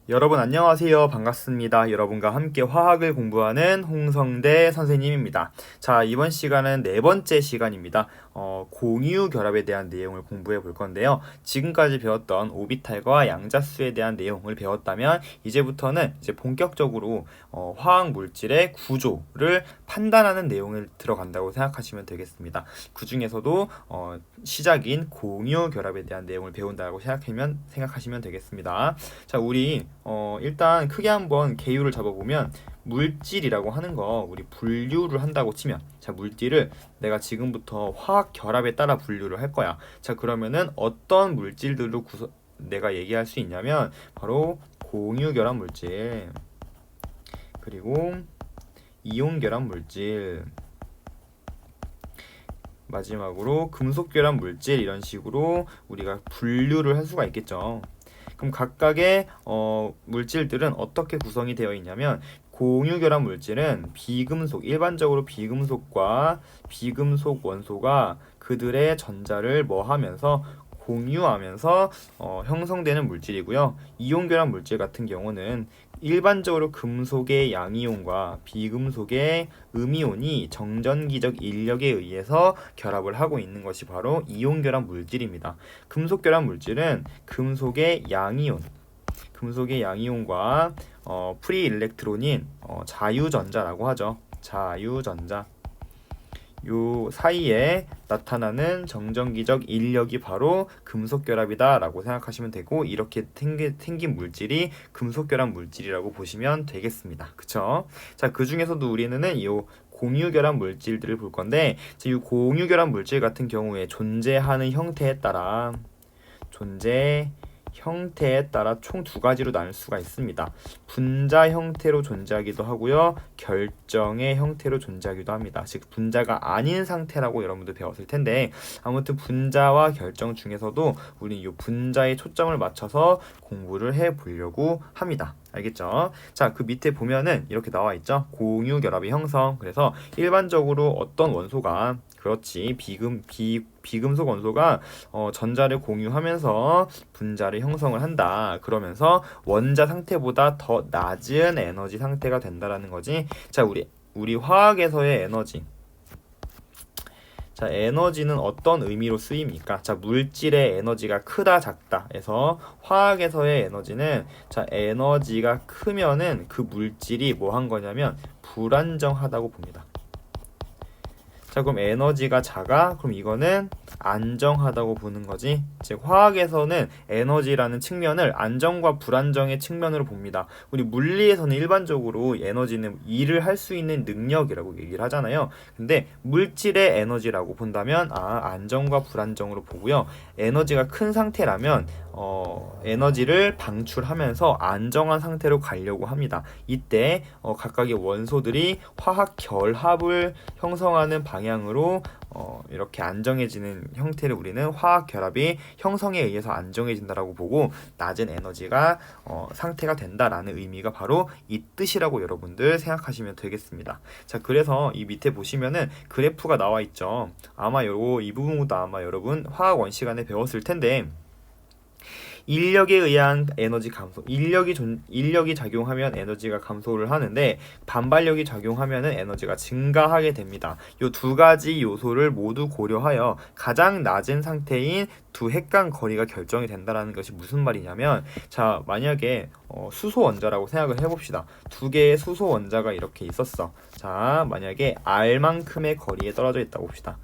여러분 안녕하세요. 반갑습니다. 여러분과 함께 화학을 공부하는 홍성대 선생님입니다. 자, 이번 시간은 네 번째 시간입니다. 공유 결합에 대한 내용을 공부해 볼 건데요. 지금까지 배웠던 오비탈과 양자수에 대한 내용을 배웠다면 이제부터는 본격적으로 화학 물질의 구조를 판단하는 내용을 들어간다고 생각하시면 되겠습니다. 그 중에서도 시작인 공유 결합에 대한 내용을 배운다고 생각하시면 되겠습니다. 자, 우리 일단 크게 한번 개요를 잡아보면 물질이라고 하는 거 우리 분류를 한다고 치면, 자, 물질을 내가 지금부터 화학 결합에 따라 분류를 할 거야. 자, 그러면은 어떤 물질들로 내가 얘기할 수 있냐면 바로 공유 결합 물질, 그리고 이온 결합 물질, 마지막으로 금속 결합 물질, 이런 식으로 우리가 분류를 할 수가 있겠죠. 그럼 각각의 물질들은 어떻게 구성이 되어 있냐면, 공유 결합 물질은 비금속, 일반적으로 비금속과 비금속 원소가 그들의 전자를 하면서 공유하면서 형성되는 물질이고요. 이온 결합 물질 같은 경우는 일반적으로 금속의 양이온과 비금속의 음이온이 정전기적 인력에 의해서 결합을 하고 있는 것이 바로 이온 결합 물질입니다. 금속 결합 물질은 금속의 양이온과 프리 일렉트론인 자유전자라고 하죠. 자유전자, 요 사이에 나타나는 정전기적 인력이 바로 금속 결합이다 라고 생각하시면 되고, 이렇게 생긴 물질이 금속 결합 물질이라고 보시면 되겠습니다. 그쵸? 자, 그 중에서도 우리는 이 공유 결합 물질들을 볼 건데, 이 공유 결합 물질 같은 경우에 존재하는 형태에 따라 총 두 가지로 나눌 수가 있습니다. 분자 형태로 존재하기도 하고요, 결정의 형태로 존재하기도 합니다. 즉 분자가 아닌 상태라고 여러분들 배웠을 텐데, 아무튼 분자와 결정 중에서도 우리 이 분자에 초점을 맞춰서 공부를 해 보려고 합니다. 알겠죠? 자, 그 밑에 보면은 이렇게 나와 있죠. 공유 결합의 형성. 그래서 일반적으로 어떤 원소가, 그렇지, 비금속 원소가 전자를 공유하면서 분자를 형성을 한다. 그러면서 원자 상태보다 더 낮은 에너지 상태가 된다라는 거지. 자, 우리 화학에서의 에너지. 자, 에너지는 어떤 의미로 쓰입니까? 자, 물질의 에너지가 크다 작다 해서 화학에서의 에너지는, 자, 에너지가 크면은 그 물질이 뭐 한 거냐면 불안정하다고 봅니다. 자, 그럼 에너지가 작아? 그럼 이거는 안정하다고 보는 거지. 즉 화학에서는 에너지라는 측면을 안정과 불안정의 측면으로 봅니다. 우리 물리에서는 일반적으로 에너지는 일을 할 수 있는 능력이라고 얘기를 하잖아요. 근데 물질의 에너지라고 본다면 안정과 불안정으로 보고요. 에너지가 큰 상태라면 에너지를 방출하면서 안정한 상태로 가려고 합니다. 이때 각각의 원소들이 화학 결합을 형성하는 방향으로 이렇게 안정해지는 형태를 우리는 화학 결합이 형성에 의해서 안정해진다라고 보고, 낮은 에너지가 상태가 된다라는 의미가 바로 이 뜻이라고 여러분들 생각하시면 되겠습니다. 자, 그래서 이 밑에 보시면은 그래프가 나와 있죠. 아마 이 부분도 아마 여러분 화학 원 시간에 배웠을 텐데, 인력에 의한 에너지 감소, 인력이 작용하면 에너지가 감소를 하는데 반발력이 작용하면 에너지가 증가하게 됩니다. 이 두 가지 요소를 모두 고려하여 가장 낮은 상태인 두 핵간 거리가 결정이 된다라는 것이 무슨 말이냐면, 자, 만약에 수소 원자라고 생각을 해봅시다. 두 개의 수소 원자가 이렇게 있었어. 자, 만약에 R만큼의 거리에 떨어져 있다고 봅시다.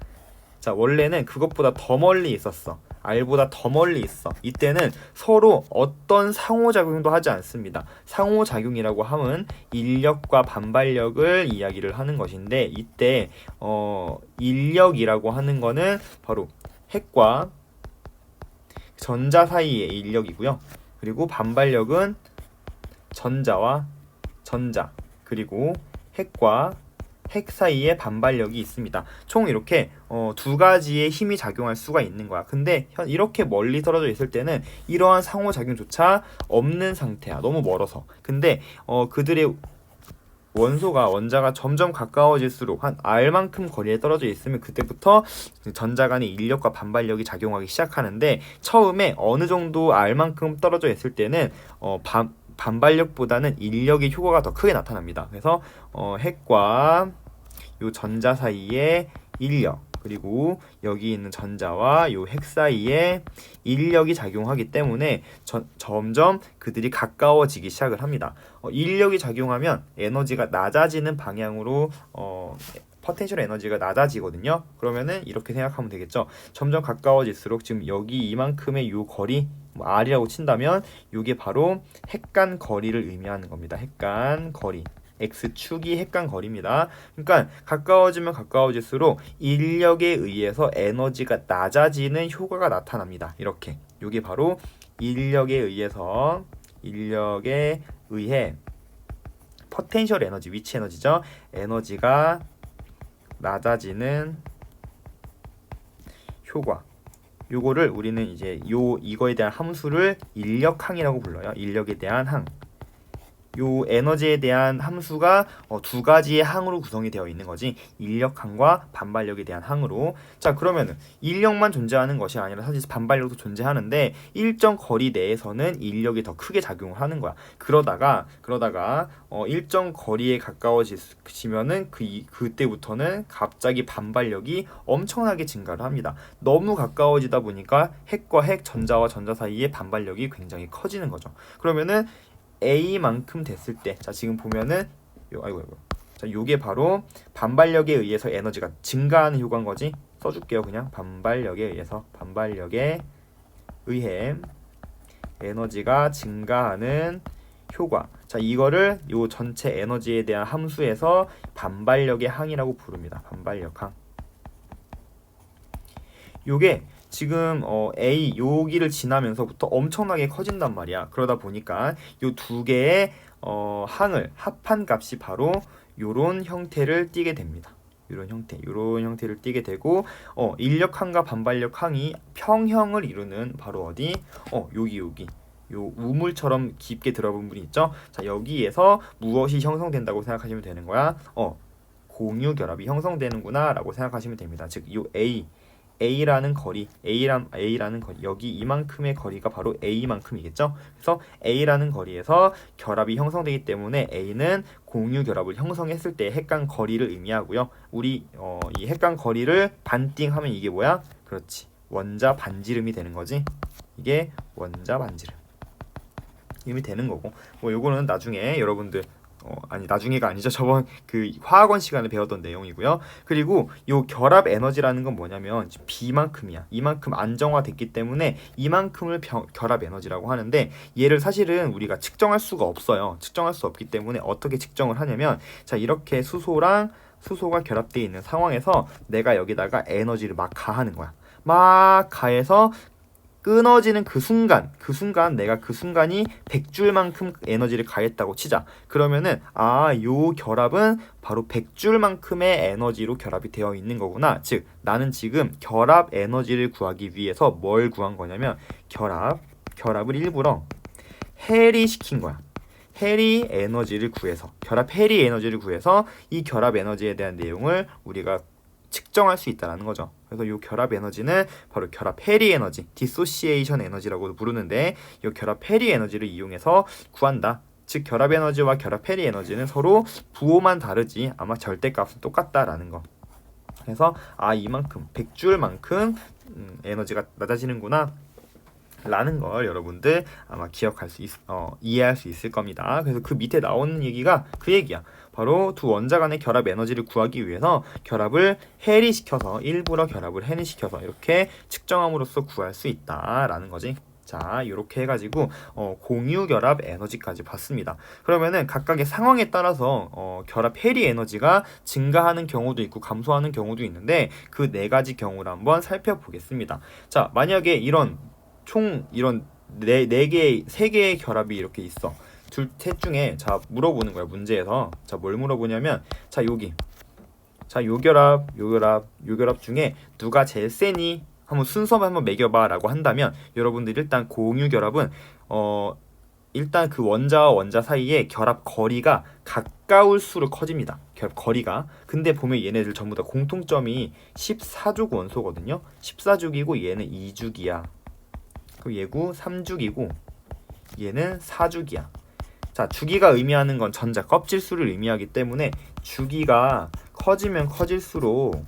자, 원래는 그것보다 더 멀리 있었어. R보다 더 멀리 있어. 이때는 서로 어떤 상호작용도 하지 않습니다. 상호작용이라고 하면 인력과 반발력을 이야기를 하는 것인데, 이때 인력이라고 하는 거는 바로 핵과 전자 사이의 인력이고요. 그리고 반발력은 전자와 전자, 그리고 핵과 핵 사이에 반발력이 있습니다. 총 이렇게 두 가지의 힘이 작용할 수가 있는 거야. 근데 이렇게 멀리 떨어져 있을 때는 이러한 상호작용조차 없는 상태야. 너무 멀어서. 근데 그들의 원자가 점점 가까워질수록 한 R만큼 거리에 떨어져 있으면 그때부터 전자 간의 인력과 반발력이 작용하기 시작하는데, 처음에 어느 정도 R만큼 떨어져 있을 때는 반발력보다는 인력의 효과가 더 크게 나타납니다. 그래서 핵과 요 전자 사이에 인력, 그리고 여기 있는 전자와 요 핵 사이에 인력이 작용하기 때문에 점점 그들이 가까워지기 시작을 합니다. 인력이 작용하면 에너지가 낮아지는 방향으로 포텐셜 에너지가 낮아지거든요. 그러면은 이렇게 생각하면 되겠죠. 점점 가까워질수록 지금 여기 이만큼의 요 거리 R이라고 친다면 이게 바로 핵간 거리를 의미하는 겁니다. 핵간 거리. X축이 핵간 거리입니다. 그러니까 가까워지면 가까워질수록 인력에 의해서 에너지가 낮아지는 효과가 나타납니다. 이렇게. 이게 바로 인력에 의해 포텐셜 에너지, 위치 에너지죠. 에너지가 낮아지는 효과. 요거를 우리는 이제 이거에 대한 함수를 인력항이라고 불러요. 인력에 대한 항. 요 에너지에 대한 함수가 두 가지의 항으로 구성이 되어 있는 거지. 인력항과 반발력에 대한 항으로. 자, 그러면은 인력만 존재하는 것이 아니라 사실 반발력도 존재하는데 일정 거리 내에서는 인력이 더 크게 작용을 하는 거야. 그러다가 일정 거리에 가까워지면은 그때부터는 갑자기 반발력이 엄청나게 증가를 합니다. 너무 가까워지다 보니까 핵과 핵, 전자와 전자 사이에 반발력이 굉장히 커지는 거죠. 그러면은 A만큼 됐을 때, 자 지금 보면은 자 요게 바로 반발력에 의해서 에너지가 증가하는 효과인 거지. 써줄게요. 그냥 반발력에 의해 에너지가 증가하는 효과. 자 이거를 요 전체 에너지에 대한 함수에서 반발력의 항이라고 부릅니다. 반발력 항. 요게 지금 A 여기를 지나면서부터 엄청나게 커진단 말이야. 그러다 보니까 요 두 개의 항을 합한 값이 바로 요런 형태를 띠게 됩니다. 요런 형태를 띠게 되고 인력항과 반발력항이 평형을 이루는 바로 어디? 여기 요 우물처럼 깊게 들어본 부분이 있죠. 자 여기에서 무엇이 형성된다고 생각하시면 되는 거야. 공유 결합이 형성되는구나 라고 생각하시면 됩니다. 즉 요 A라는 거리, A라는 거리, 여기 이만큼의 거리가 바로 A만큼이겠죠. 그래서 A라는 거리에서 결합이 형성되기 때문에 A는 공유 결합을 형성했을 때 핵간 거리를 의미하고요. 우리 이 핵간 거리를 반띵하면 이게 뭐야? 그렇지, 원자 반지름이 되는 거지. 이게 원자 반지름 이미 되는 거고, 뭐 요거는 나중에 여러분들 나중에가 아니죠. 저번 그 화학원 시간에 배웠던 내용이고요. 그리고 요 결합 에너지라는 건 뭐냐면 B만큼이야. 이만큼 안정화됐기 때문에 이만큼을 결합 에너지라고 하는데, 얘를 사실은 우리가 측정할 수가 없어요. 측정할 수 없기 때문에 어떻게 측정을 하냐면, 자 이렇게 수소가 결합되어 있는 상황에서 내가 여기다가 에너지를 막 가하는 거야. 막 가해서 끊어지는 그 순간 내가 그 순간이 100줄만큼 에너지를 가했다고 치자. 그러면은 요 결합은 바로 100줄만큼의 에너지로 결합이 되어 있는 거구나. 즉 나는 지금 결합 에너지를 구하기 위해서 뭘 구한 거냐면 결합을 일부러 해리시킨 거야. 해리 에너지를 구해서 이 결합 에너지에 대한 내용을 우리가 측정할 수 있다는 거죠. 그래서 이 결합 에너지는 바로 결합 해리 에너지, 디소시에이션 에너지라고 부르는데, 이 결합 해리 에너지를 이용해서 구한다. 즉 결합 에너지와 결합 해리 에너지는 서로 부호만 다르지 아마 절대값은 똑같다라는 거. 그래서 이만큼 100줄만큼 에너지가 낮아지는구나 라는 걸 여러분들 아마 이해할 수 있을 겁니다. 그래서 그 밑에 나오는 얘기가 그 얘기야. 바로 두 원자 간의 결합 에너지를 구하기 위해서 결합을 해리시켜서, 일부러 결합을 해리시켜서 이렇게 측정함으로써 구할 수 있다라는 거지. 자, 이렇게 해가지고 공유 결합 에너지까지 봤습니다. 그러면은 각각의 상황에 따라서 결합 해리 에너지가 증가하는 경우도 있고 감소하는 경우도 있는데, 그 네 가지 경우를 한번 살펴보겠습니다. 자, 만약에 이런 세 개의 결합이 이렇게 있어. 셋 중에 자 물어보는 거야 문제에서. 자 뭘 물어보냐면, 요 결합 중에 누가 제일 세니? 한번 순서만 한번 매겨봐 라고 한다면, 여러분들 일단 공유 결합은 일단 그 원자와 원자 사이에 결합 거리가 가까울수록 커집니다. 결합 거리가. 근데 보면 얘네들 전부 다 공통점이 14족 원소거든요. 14족이고 얘는 2죽이야. 그럼 얘고 3죽이고 얘는 4죽이야. 자, 주기가 의미하는 건 전자 껍질 수를 의미하기 때문에 주기가 커지면 커질수록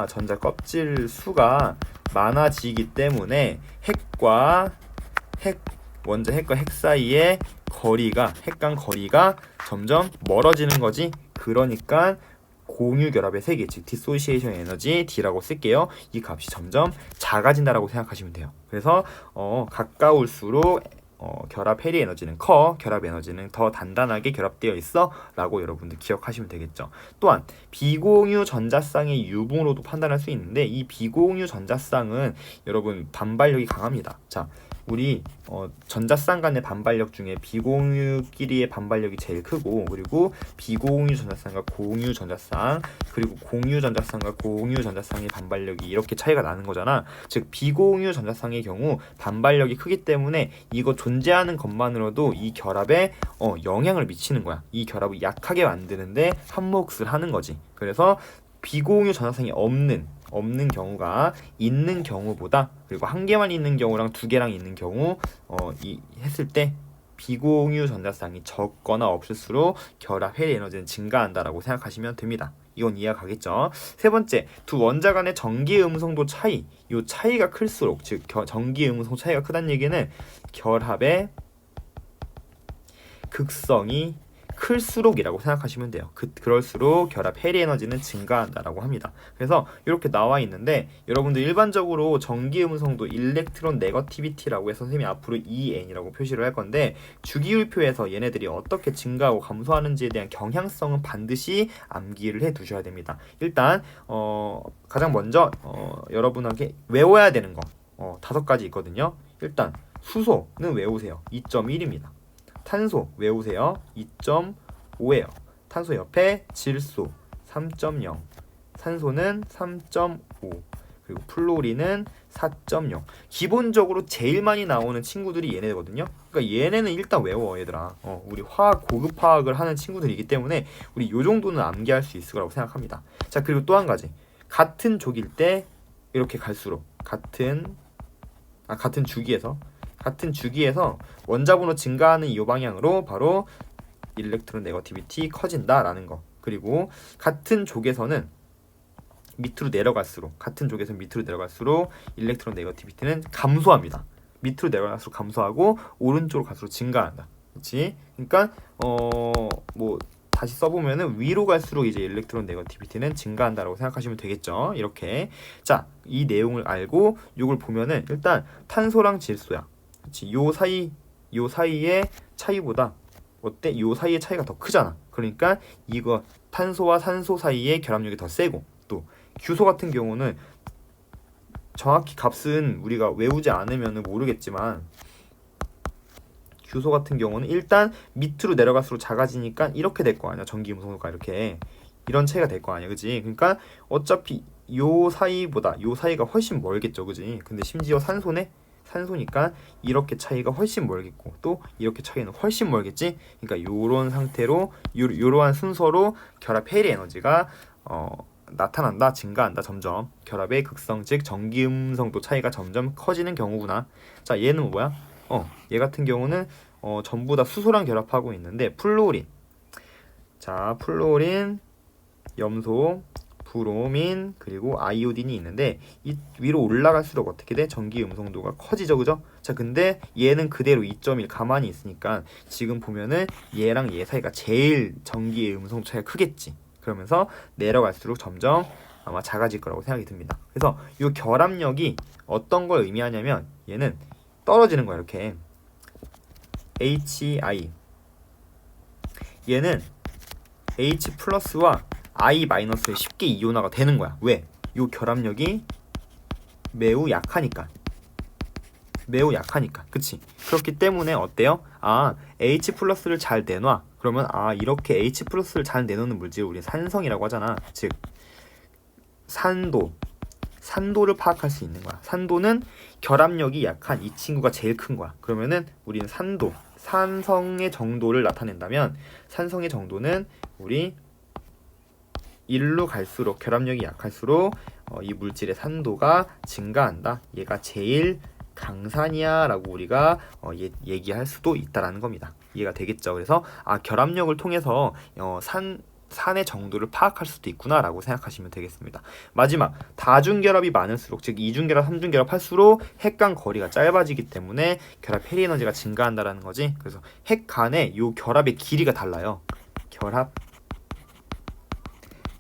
전자 껍질 수가 많아지기 때문에 원자 핵과 핵 사이의 핵 간 거리가 점점 멀어지는 거지. 그러니까 공유 결합의 세기, 즉 디소시에이션 에너지 D라고 쓸게요. 이 값이 점점 작아진다라고 생각하시면 돼요. 그래서 가까울수록 결합 해리 에너지는 커, 결합 에너지는 더 단단하게 결합되어 있어 라고 여러분들 기억하시면 되겠죠. 또한 비공유 전자쌍의 유분으로도 판단할 수 있는데, 이 비공유 전자쌍은 여러분 반발력이 강합니다. 자, 우리 전자쌍 간의 반발력 중에 비공유끼리의 반발력이 제일 크고, 그리고 비공유 전자쌍과 공유 전자쌍, 그리고 공유 전자쌍과 공유 전자쌍의 반발력이 이렇게 차이가 나는 거잖아. 즉 비공유 전자쌍의 경우 반발력이 크기 때문에 이거 존재하는 것만으로도 이 결합에 영향을 미치는 거야. 이 결합을 약하게 만드는데 한몫을 하는 거지. 그래서 비공유 전자쌍이 없는 경우가 있는 경우보다, 그리고 한 개만 있는 경우랑 두 개랑 있는 경우 했을 때 비공유 전자쌍이 적거나 없을수록 결합 해리 에너지는 증가한다라고 생각하시면 됩니다. 이건 이해가 가겠죠? 세 번째, 두 원자 간의 전기 음성도 차이. 이 차이가 클수록, 즉 전기 음성 차이가 크다는 얘기는 결합의 극성이 클수록이라고 생각하시면 돼요. 그럴수록 결합 해리 에너지는 증가한다라고 합니다. 그래서 이렇게 나와 있는데, 여러분들 일반적으로 전기 음성도 일렉트론 네거티비티라고 해서 선생님이 앞으로 EN이라고 표시를 할 건데, 주기율표에서 얘네들이 어떻게 증가하고 감소하는지에 대한 경향성은 반드시 암기를 해 두셔야 됩니다. 일단 가장 먼저 여러분에게 외워야 되는 거 5가지 있거든요. 일단 수소는 외우세요. 2.1입니다. 탄소 외우세요. 2.5예요. 탄소 옆에 질소 3.0, 산소는 3.5, 그리고 플로린은 4.0. 기본적으로 제일 많이 나오는 친구들이 얘네거든요. 그러니까 얘네는 일단 외워, 얘들아. 우리 고급 화학을 하는 친구들이기 때문에 우리 요 정도는 암기할 수 있을 거라고 생각합니다. 자, 그리고 또 한 가지. 같은 족일 때 이렇게 갈수록 같은 주기에서 원자번호 증가하는 이 방향으로 바로 일렉트론 네거티비티 커진다라는 거. 그리고 같은 족에서는 밑으로 내려갈수록 일렉트론 네거티비티는 감소합니다. 밑으로 내려갈수록 감소하고 오른쪽으로 갈수록 증가한다. 그렇지? 그러니까 다시 써보면은 위로 갈수록 이제 일렉트론 네거티비티는 증가한다라고 생각하시면 되겠죠. 이렇게. 자, 이 내용을 알고 이걸 보면은 일단 탄소랑 질소야. 그렇지? 요 사이의 차이보다 어때? 요 사이의 차이가 더 크잖아. 그러니까 이거 탄소와 산소 사이의 결합력이 더 세고, 또 규소 같은 경우는 정확히 값은 우리가 외우지 않으면 모르겠지만, 규소 같은 경우는 일단 밑으로 내려갈수록 작아지니까 이렇게 될 거 아니야. 전기 음성도가 이런 차이가 될 거 아니야. 그지? 그러니까 어차피 요 사이가 훨씬 멀겠죠. 그지? 근데 심지어 산소니까 이렇게 차이가 훨씬 멀겠고, 또 이렇게 차이는 훨씬 멀겠지. 그러니까 요런 상태로 요러한 순서로 결합 해리 에너지가 나타난다, 증가한다. 점점 결합의 극성, 즉 전기 음성도 차이가 점점 커지는 경우구나. 자, 얘는 뭐야? 얘 같은 경우는 전부 다 수소랑 결합하고 있는데, 플로린, 염소, 브로민, 그리고 아이오딘이 있는데, 이 위로 올라갈수록 어떻게 돼? 전기 음성도가 커지죠, 그죠? 자, 근데 얘는 그대로 2.1 가만히 있으니까 지금 보면은 얘랑 얘 사이가 제일 전기의 음성도 차이가 크겠지. 그러면서 내려갈수록 점점 아마 작아질 거라고 생각이 듭니다. 그래서 이 결합력이 어떤 걸 의미하냐면, 얘는 떨어지는 거야. 이렇게 HI, 얘는 H 플러스와 I 마이너스에 쉽게 이온화가 되는 거야. 왜? 요 결합력이 매우 약하니까. 그치? 그렇기 때문에 어때요? H 플러스를 잘 내놔. 그러면 이렇게 H 플러스를 잘 내놓는 물질을 우리는 산성이라고 하잖아. 즉 산도를 파악할 수 있는 거야. 산도는 결합력이 약한 이 친구가 제일 큰 거야. 그러면은 우리는 산성의 정도를 나타낸다면, 산성의 정도는 우리 1로 갈수록, 결합력이 약할수록 이 물질의 산도가 증가한다. 얘가 제일 강산이야 라고 우리가 얘기할 수도 있다라는 겁니다. 이해가 되겠죠? 그래서 결합력을 통해서 산의 정도를 파악할 수도 있구나 라고 생각하시면 되겠습니다. 마지막, 다중결합이 많을수록, 즉 이중결합, 삼중결합 할수록 핵 간 거리가 짧아지기 때문에 결합 해리 에너지가 증가한다라는 거지. 그래서 핵 간의 요 결합의 길이가 달라요. 결합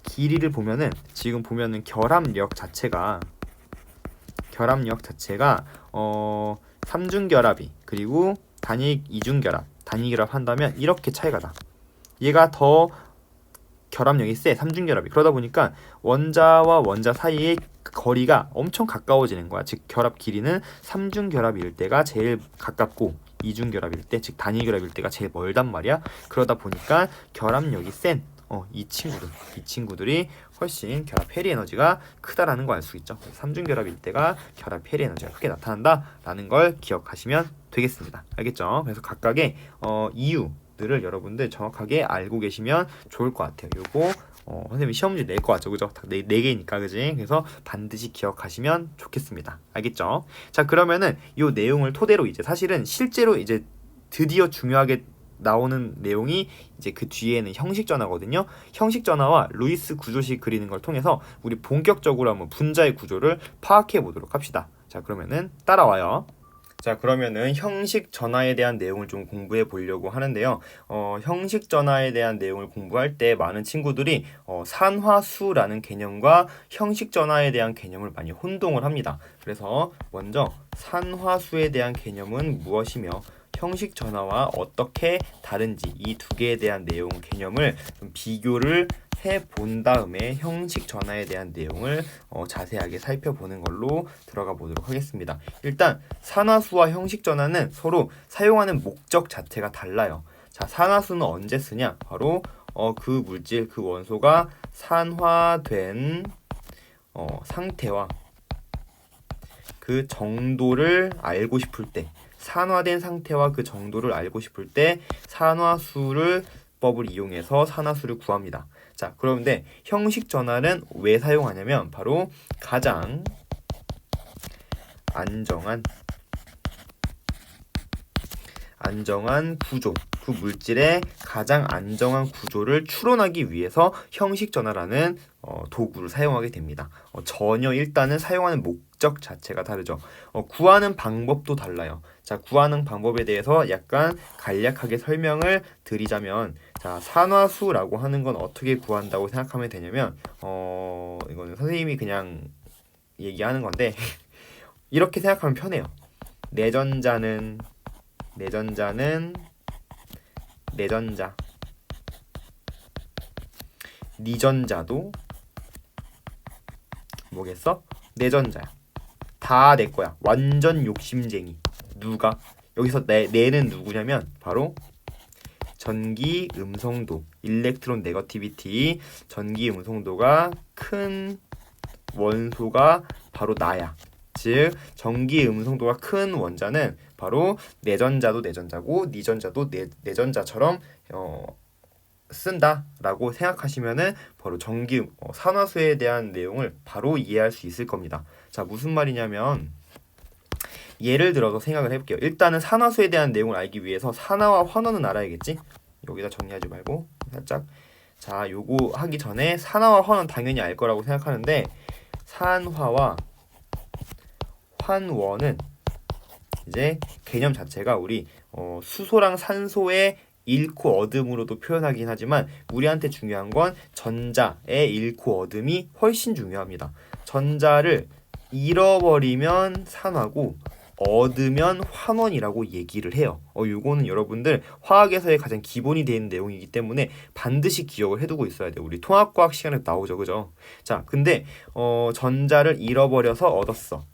길이를 보면은, 지금 보면은 결합력 자체가 삼중결합이, 그리고 이중결합, 단위결합 한다면 이렇게 차이가 나. 얘가 더 결합력이 세, 삼중결합이. 그러다 보니까 원자와 원자 사이의 거리가 엄청 가까워지는 거야. 즉 결합 길이는 삼중결합일 때가 제일 가깝고, 이중결합일 때, 즉 단위결합일 때가 제일 멀단 말이야. 그러다 보니까 결합력이 센 이 친구들이 훨씬 결합 해리 에너지가 크다라는 거 알 수 있죠. 삼중결합일 때가 결합 해리 에너지가 크게 나타난다라는 걸 기억하시면 되겠습니다. 알겠죠? 그래서 각각의 이유들을 여러분들 정확하게 알고 계시면 좋을 것 같아요. 요거 선생님이 시험 문제 낼 거 같죠, 그죠? 네 개니까, 그지? 그래서 반드시 기억하시면 좋겠습니다. 알겠죠? 자, 그러면은 요 내용을 토대로 이제 사실은 실제로 이제 드디어 중요하게 나오는 내용이 이제 그 뒤에는 형식 전화거든요. 형식 전화와 루이스 구조식 그리는 걸 통해서 우리 본격적으로 한번 분자의 구조를 파악해 보도록 합시다. 자, 그러면은 따라와요. 자, 그러면은 형식 전화에 대한 내용을 좀 공부해 보려고 하는데요. 형식 전화에 대한 내용을 공부할 때 많은 친구들이 산화수라는 개념과 형식 전화에 대한 개념을 많이 혼동을 합니다. 그래서 먼저 산화수에 대한 개념은 무엇이며 형식 전화와 어떻게 다른지, 이 두 개에 대한 내용, 개념을 좀 비교를 해본 다음에 형식 전화에 대한 내용을 자세하게 살펴보는 걸로 들어가 보도록 하겠습니다. 일단 산화수와 형식 전화는 서로 사용하는 목적 자체가 달라요. 자, 산화수는 언제 쓰냐? 바로 그 물질, 그 원소가 산화된 상태와 그 정도를 알고 싶을 때, 산화된 상태와 그 정도를 알고 싶을 때 산화수법을 이용해서 산화수를 구합니다. 자, 그런데 형식 전화는 왜 사용하냐면 바로 가장 안정한 구조, 그 물질의 가장 안정한 구조를 추론하기 위해서 형식 전화라는 도구를 사용하게 됩니다. 전혀 일단은 사용하는 목적 자체가 다르죠. 구하는 방법도 달라요. 자, 구하는 방법에 대해서 약간 간략하게 설명을 드리자면, 자, 산화수라고 하는 건 어떻게 구한다고 생각하면 되냐면, 이거는 선생님이 그냥 얘기하는 건데 이렇게 생각하면 편해요. 내전자는 내전자, 니전자도 뭐겠어? 내전자야. 다 내 거야. 완전 욕심쟁이. 누가? 여기서 내는 누구냐면 바로 전기 음성도, 일렉트론 네거티비티, 전기 음성도가 큰 원소가 바로 나야. 즉 전기 음성도가 큰 원자는 바로 내전자도 내전자고 니전자도 내전자처럼 쓴다라고 생각하시면은 바로 산화수에 대한 내용을 바로 이해할 수 있을 겁니다. 자, 무슨 말이냐면 예를 들어서 생각을 해볼게요. 일단은 산화수에 대한 내용을 알기 위해서 산화와 환원은 알아야겠지? 여기다 정리하지 말고 살짝. 자, 요거 하기 전에 산화와 환원 당연히 알 거라고 생각하는데, 산화와 환원은 이제 개념 자체가 우리 수소랑 산소의 잃고 얻음으로도 표현하긴 하지만 우리한테 중요한 건 전자의 잃고 얻음이 훨씬 중요합니다. 전자를 잃어버리면 산화고 얻으면 환원이라고 얘기를 해요. 요거는 여러분들 화학에서의 가장 기본이 되는 내용이기 때문에 반드시 기억을 해두고 있어야 돼요. 우리 통합과학 시간에 나오죠, 그죠? 자, 근데 전자를 잃어버려서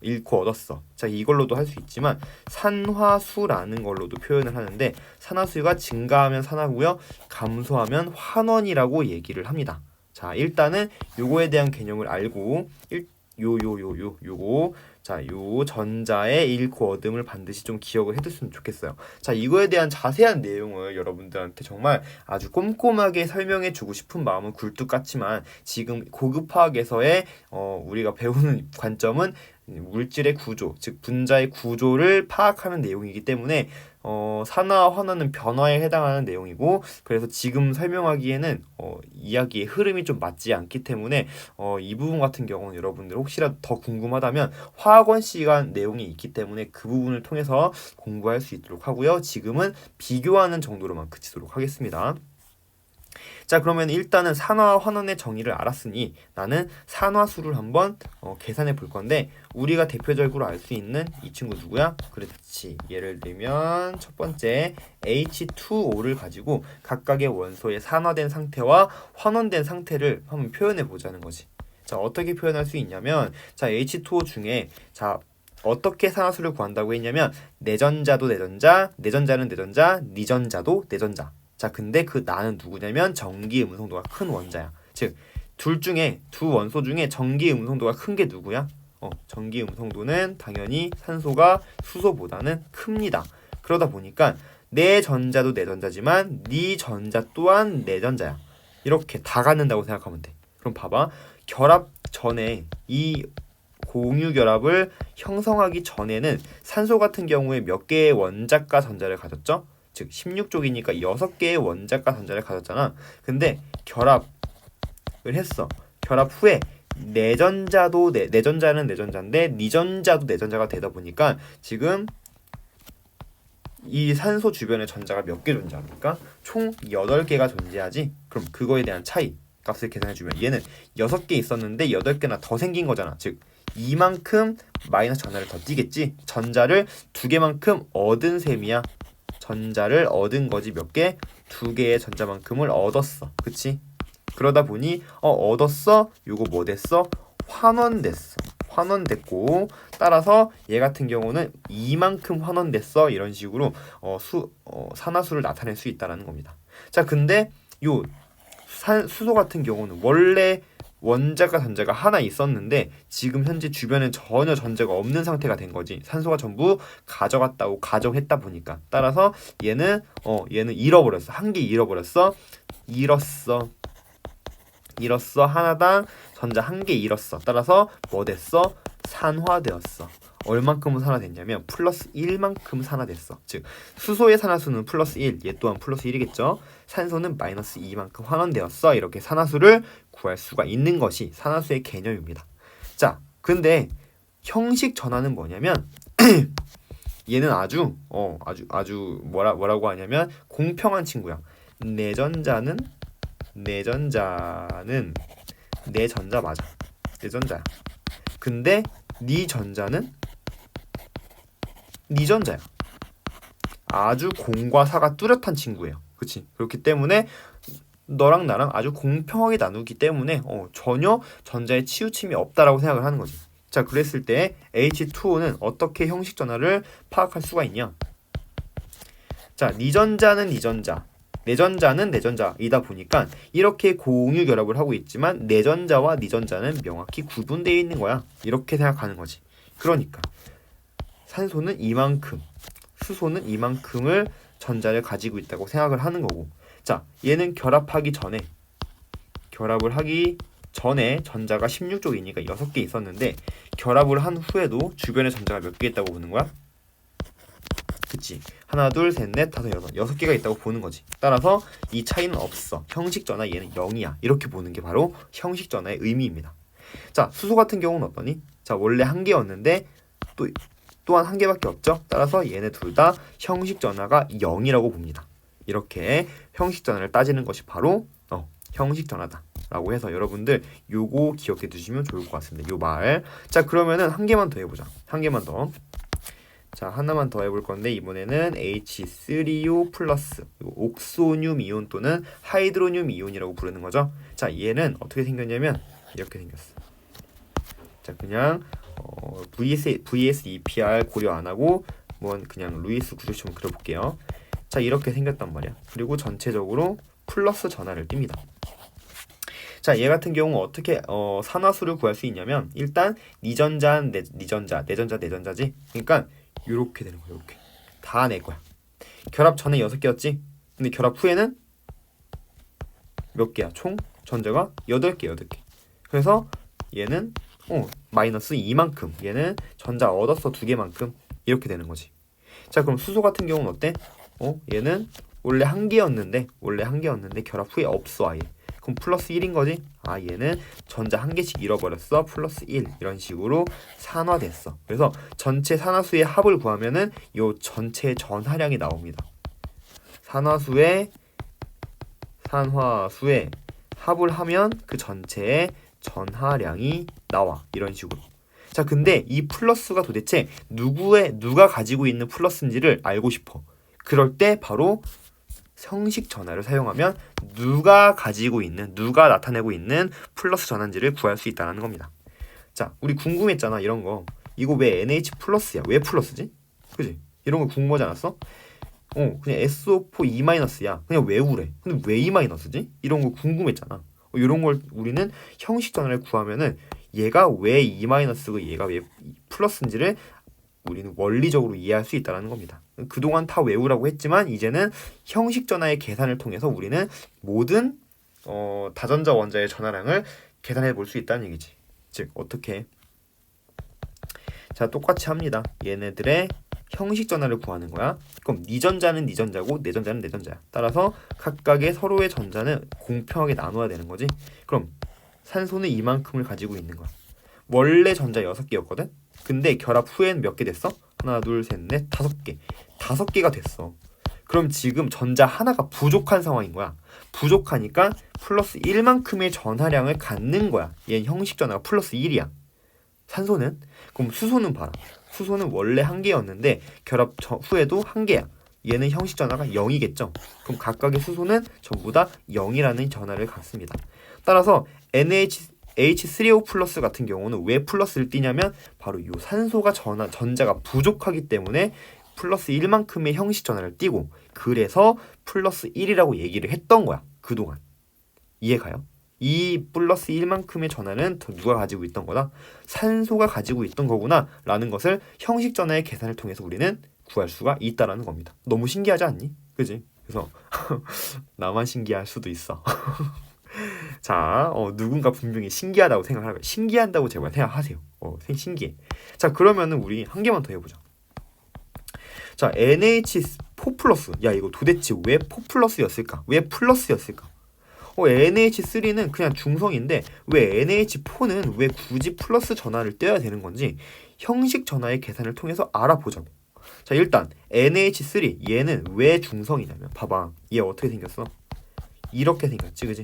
잃고 얻었어. 자, 이걸로도 할 수 있지만 산화수라는 걸로도 표현을 하는데, 산화수가 증가하면 산화고요, 감소하면 환원이라고 얘기를 합니다. 자, 일단은 요거에 대한 개념을 알고 요거 자, 요 전자의 잃고 얻음을 반드시 좀 기억을 해뒀으면 좋겠어요. 자, 이거에 대한 자세한 내용을 여러분들한테 정말 아주 꼼꼼하게 설명해 주고 싶은 마음은 굴뚝 같지만 지금 고급화학에서의 우리가 배우는 관점은 물질의 구조, 즉 분자의 구조를 파악하는 내용이기 때문에 산화와 환원은 변화에 해당하는 내용이고, 그래서 지금 설명하기에는 이야기의 흐름이 좀 맞지 않기 때문에 이 부분 같은 경우는 여러분들 혹시라도 더 궁금하다면 화학원 시간 내용이 있기 때문에 그 부분을 통해서 공부할 수 있도록 하고요. 지금은 비교하는 정도로만 그치도록 하겠습니다. 자, 그러면 일단은 산화와 환원의 정의를 알았으니 나는 산화수를 한번 계산해 볼 건데, 우리가 대표적으로 알 수 있는 이 친구 누구야? 그렇지. 예를 들면 첫 번째 H2O를 가지고 각각의 원소의 산화된 상태와 환원된 상태를 한번 표현해 보자는 거지. 자, 어떻게 표현할 수 있냐면, 자, H2O 중에 자, 어떻게 산화수를 구한다고 했냐면 내전자도 내전자, 내전자는 내전자, 니전자도 내전자. 자, 근데 그 나는 누구냐면 전기 음성도가 큰 원자야. 즉, 두 원소 중에 전기 음성도가 큰 게 누구야? 전기 음성도는 당연히 산소가 수소보다는 큽니다. 그러다 보니까 내 전자도 내 전자지만 네 전자 또한 내 전자야. 이렇게 다 갖는다고 생각하면 돼. 그럼 봐봐. 결합 전에 이 공유 결합을 형성하기 전에는 산소 같은 경우에 몇 개의 원자가 전자를 가졌죠? 즉 16쪽이니까 6개의 원자가 전자를 가졌잖아. 근데 결합을 했어. 결합 후에 내전자도 내전자는 내전자인데 니전자도 내전자가 되다 보니까 지금 이 산소 주변에 전자가 몇 개 존재합니까? 총 8개가 존재하지. 그럼 그거에 대한 차이 값을 계산해주면 얘는 6개 있었는데 8개나 더 생긴 거잖아. 즉 이만큼 마이너스 전하를 더 띄겠지. 전자를 2개만큼 얻은 셈이야. 전자를 얻은 거지. 몇 개? 2개의 전자만큼을 얻었어. 그치? 그러다 보니 얻었어. 요거 뭐 됐어? 환원됐어. 환원됐고, 따라서 얘 같은 경우는 이만큼 환원됐어. 이런 식으로 산화수를 나타낼 수 있다는 겁니다. 자, 근데 요 수소 같은 경우는 원래 원자가 전자가 하나 있었는데 지금 현재 주변에 전혀 전자가 없는 상태가 된 거지. 산소가 전부 가져갔다고 가정했다 보니까. 따라서 얘는 잃어버렸어. 한 개 잃어버렸어. 잃었어. 하나당 전자 한 개 잃었어. 따라서 뭐 됐어? 산화되었어. 얼만큼 산화됐냐면 플러스 1만큼 산화됐어. 즉 수소의 산화수는 플러스 1, 얘 또한 플러스 1이겠죠. 산소는 마이너스 2만큼 환원되었어. 이렇게 산화수를 구할 수가 있는 것이 산화수의 개념입니다. 자, 근데 형식 전환은 뭐냐면 얘는 아주 뭐라고 하냐면 공평한 친구야. 내전자는 내 전자 맞아. 내 전자야. 근데 네 전자는 네 전자야. 아주 공과 사가 뚜렷한 친구예요. 그치? 그렇기 때문에 너랑 나랑 아주 공평하게 나누기 때문에 전혀 전자의 치우침이 없다라고 생각을 하는 거지. 자, 그랬을 때 H2O는 어떻게 형식 전화를 파악할 수가 있냐? 자, 네 전자는 네 전자, 내 전자는 내 전자이다 보니까 이렇게 공유 결합을 하고 있지만 내 전자와 네 전자는 명확히 구분되어 있는 거야. 이렇게 생각하는 거지. 그러니까 산소는 이만큼, 수소는 이만큼을 전자를 가지고 있다고 생각을 하는 거고, 자, 얘는 결합을 하기 전에 전자가 16쪽이니까 6개 있었는데 결합을 한 후에도 주변에 전자가 몇 개 있다고 보는 거야? 그치? 하나, 둘, 셋, 넷, 다섯, 여섯 개가 있다고 보는 거지. 따라서 이 차이는 없어. 형식 전화 얘는 0이야. 이렇게 보는 게 바로 형식 전화의 의미입니다. 자, 수소 같은 경우는 어떠니? 자, 원래 한 개였는데 또한 한 개밖에 없죠. 따라서 얘네 둘 다 형식 전화가 0이라고 봅니다. 이렇게 형식 전화를 따지는 것이 바로 형식 전화다 라고 해서 여러분들 요거 기억해 두시면 좋을 것 같습니다. 요 말. 자, 그러면은 한 개만 더 해보자. 한 개만 더. 자, 하나만 더 해볼 건데 이번에는 H3O 플러스 옥소늄 이온 또는 하이드로늄 이온이라고 부르는 거죠. 자, 얘는 어떻게 생겼냐면 이렇게 생겼어. 자, 그냥 VS-EPR 고려 안 하고 그냥 루이스 구조식만 그려볼게요. 자, 이렇게 생겼단 말이야. 그리고 전체적으로 플러스 전하를 띱니다. 자, 얘 같은 경우 어떻게 산화수를 구할 수 있냐면 일단 니전자, 니전자, 내전자, 내전자지. 그러니까 이렇게 되는 거야. 이렇게 다 낼 거야. 결합 전에 6개였지. 근데 결합 후에는 몇 개야? 총 전자가 8개, 8개. 그래서 얘는 마이너스 2만큼. 얘는 전자 얻었어 2개만큼. 이렇게 되는 거지. 자, 그럼 수소 같은 경우는 어때? 얘는 원래 1개였는데 결합 후에 없어 아예. 그럼 플러스 1인 거지? 아, 얘는 전자 1개씩 잃어버렸어. 플러스 1. 이런 식으로 산화됐어. 그래서 전체 산화수의 합을 구하면은 요 전체 전하량이 나옵니다. 산화수의 합을 하면 그 전체의 전하량이 나와. 이런 식으로. 자, 근데 이 플러스가 도대체 누가 가지고 있는 플러스인지를 알고 싶어. 그럴 때 바로 형식 전화를 사용하면 누가 나타내고 있는 플러스 전환지를 구할 수 있다는 겁니다. 자, 우리 궁금했잖아. 이런 거. 이거 왜 NH 플러스야? 왜 플러스지? 그지? 이런 거 궁금하지 않았어? 그냥 SO4 E-야. 그냥 왜 그래? 근데 왜 E-지? 이런 거 궁금했잖아. 이런 걸 우리는 형식 전환을 구하면은 얘가 왜 E-고 얘가 왜 플러스인지를 우리는 원리적으로 이해할 수 있다는 겁니다. 그동안 다 외우라고 했지만 이제는 형식 전화의 계산을 통해서 우리는 모든 다전자 원자의 전하량을 계산해 볼 수 있다는 얘기지. 즉 어떻게? 자, 똑같이 합니다. 얘네들의 형식 전하를 구하는 거야. 그럼 니전자는 니전자고 내전자는 내전자야. 따라서 각각의 서로의 전자는 공평하게 나눠야 되는 거지. 그럼 산소는 이만큼을 가지고 있는 거야. 원래 전자 6개였거든? 근데 결합 후엔 몇 개 됐어? 하나, 둘, 셋, 넷, 5개. 5개가 됐어. 그럼 지금 전자 하나가 부족한 상황인 거야. 부족하니까 플러스 1만큼의 전하량을 갖는 거야. 얘는 형식 전하가 플러스 1이야. 산소는? 그럼 수소는 봐라. 수소는 원래 1개였는데 결합 후에도 1개야. 얘는 형식 전하가 0이겠죠. 그럼 각각의 수소는 전부 다 0이라는 전하를 갖습니다. 따라서 H3O 플러스 같은 경우는 왜 플러스를 띠냐면 바로 이 산소가 전자가 부족하기 때문에 플러스 1만큼의 형식 전하를 띠고 그래서 플러스 1이라고 얘기를 했던 거야. 그동안. 이해가요? 이 플러스 1만큼의 전하는 누가 가지고 있던 거다? 산소가 가지고 있던 거구나 라는 것을 형식 전하의 계산을 통해서 우리는 구할 수가 있다라는 겁니다. 너무 신기하지 않니? 그지? 그래서 나만 신기할 수도 있어. 자, 누군가 분명히 신기하다고 생각할 거야. 신기한다고 제발 생각하세요. 신기해. 자, 그러면은 우리 한 개만 더 해보자. 자, NH4 플러스. 야, 이거 도대체 왜 4 플러스였을까? 왜 플러스였을까? NH3는 그냥 중성인데 왜 NH4는 왜 굳이 플러스 전하를 떼야 되는 건지 형식 전하의 계산을 통해서 알아보자고. 자, 일단 NH3 얘는 왜 중성이냐면 봐봐. 얘 어떻게 생겼어? 이렇게 생겼지, 그지?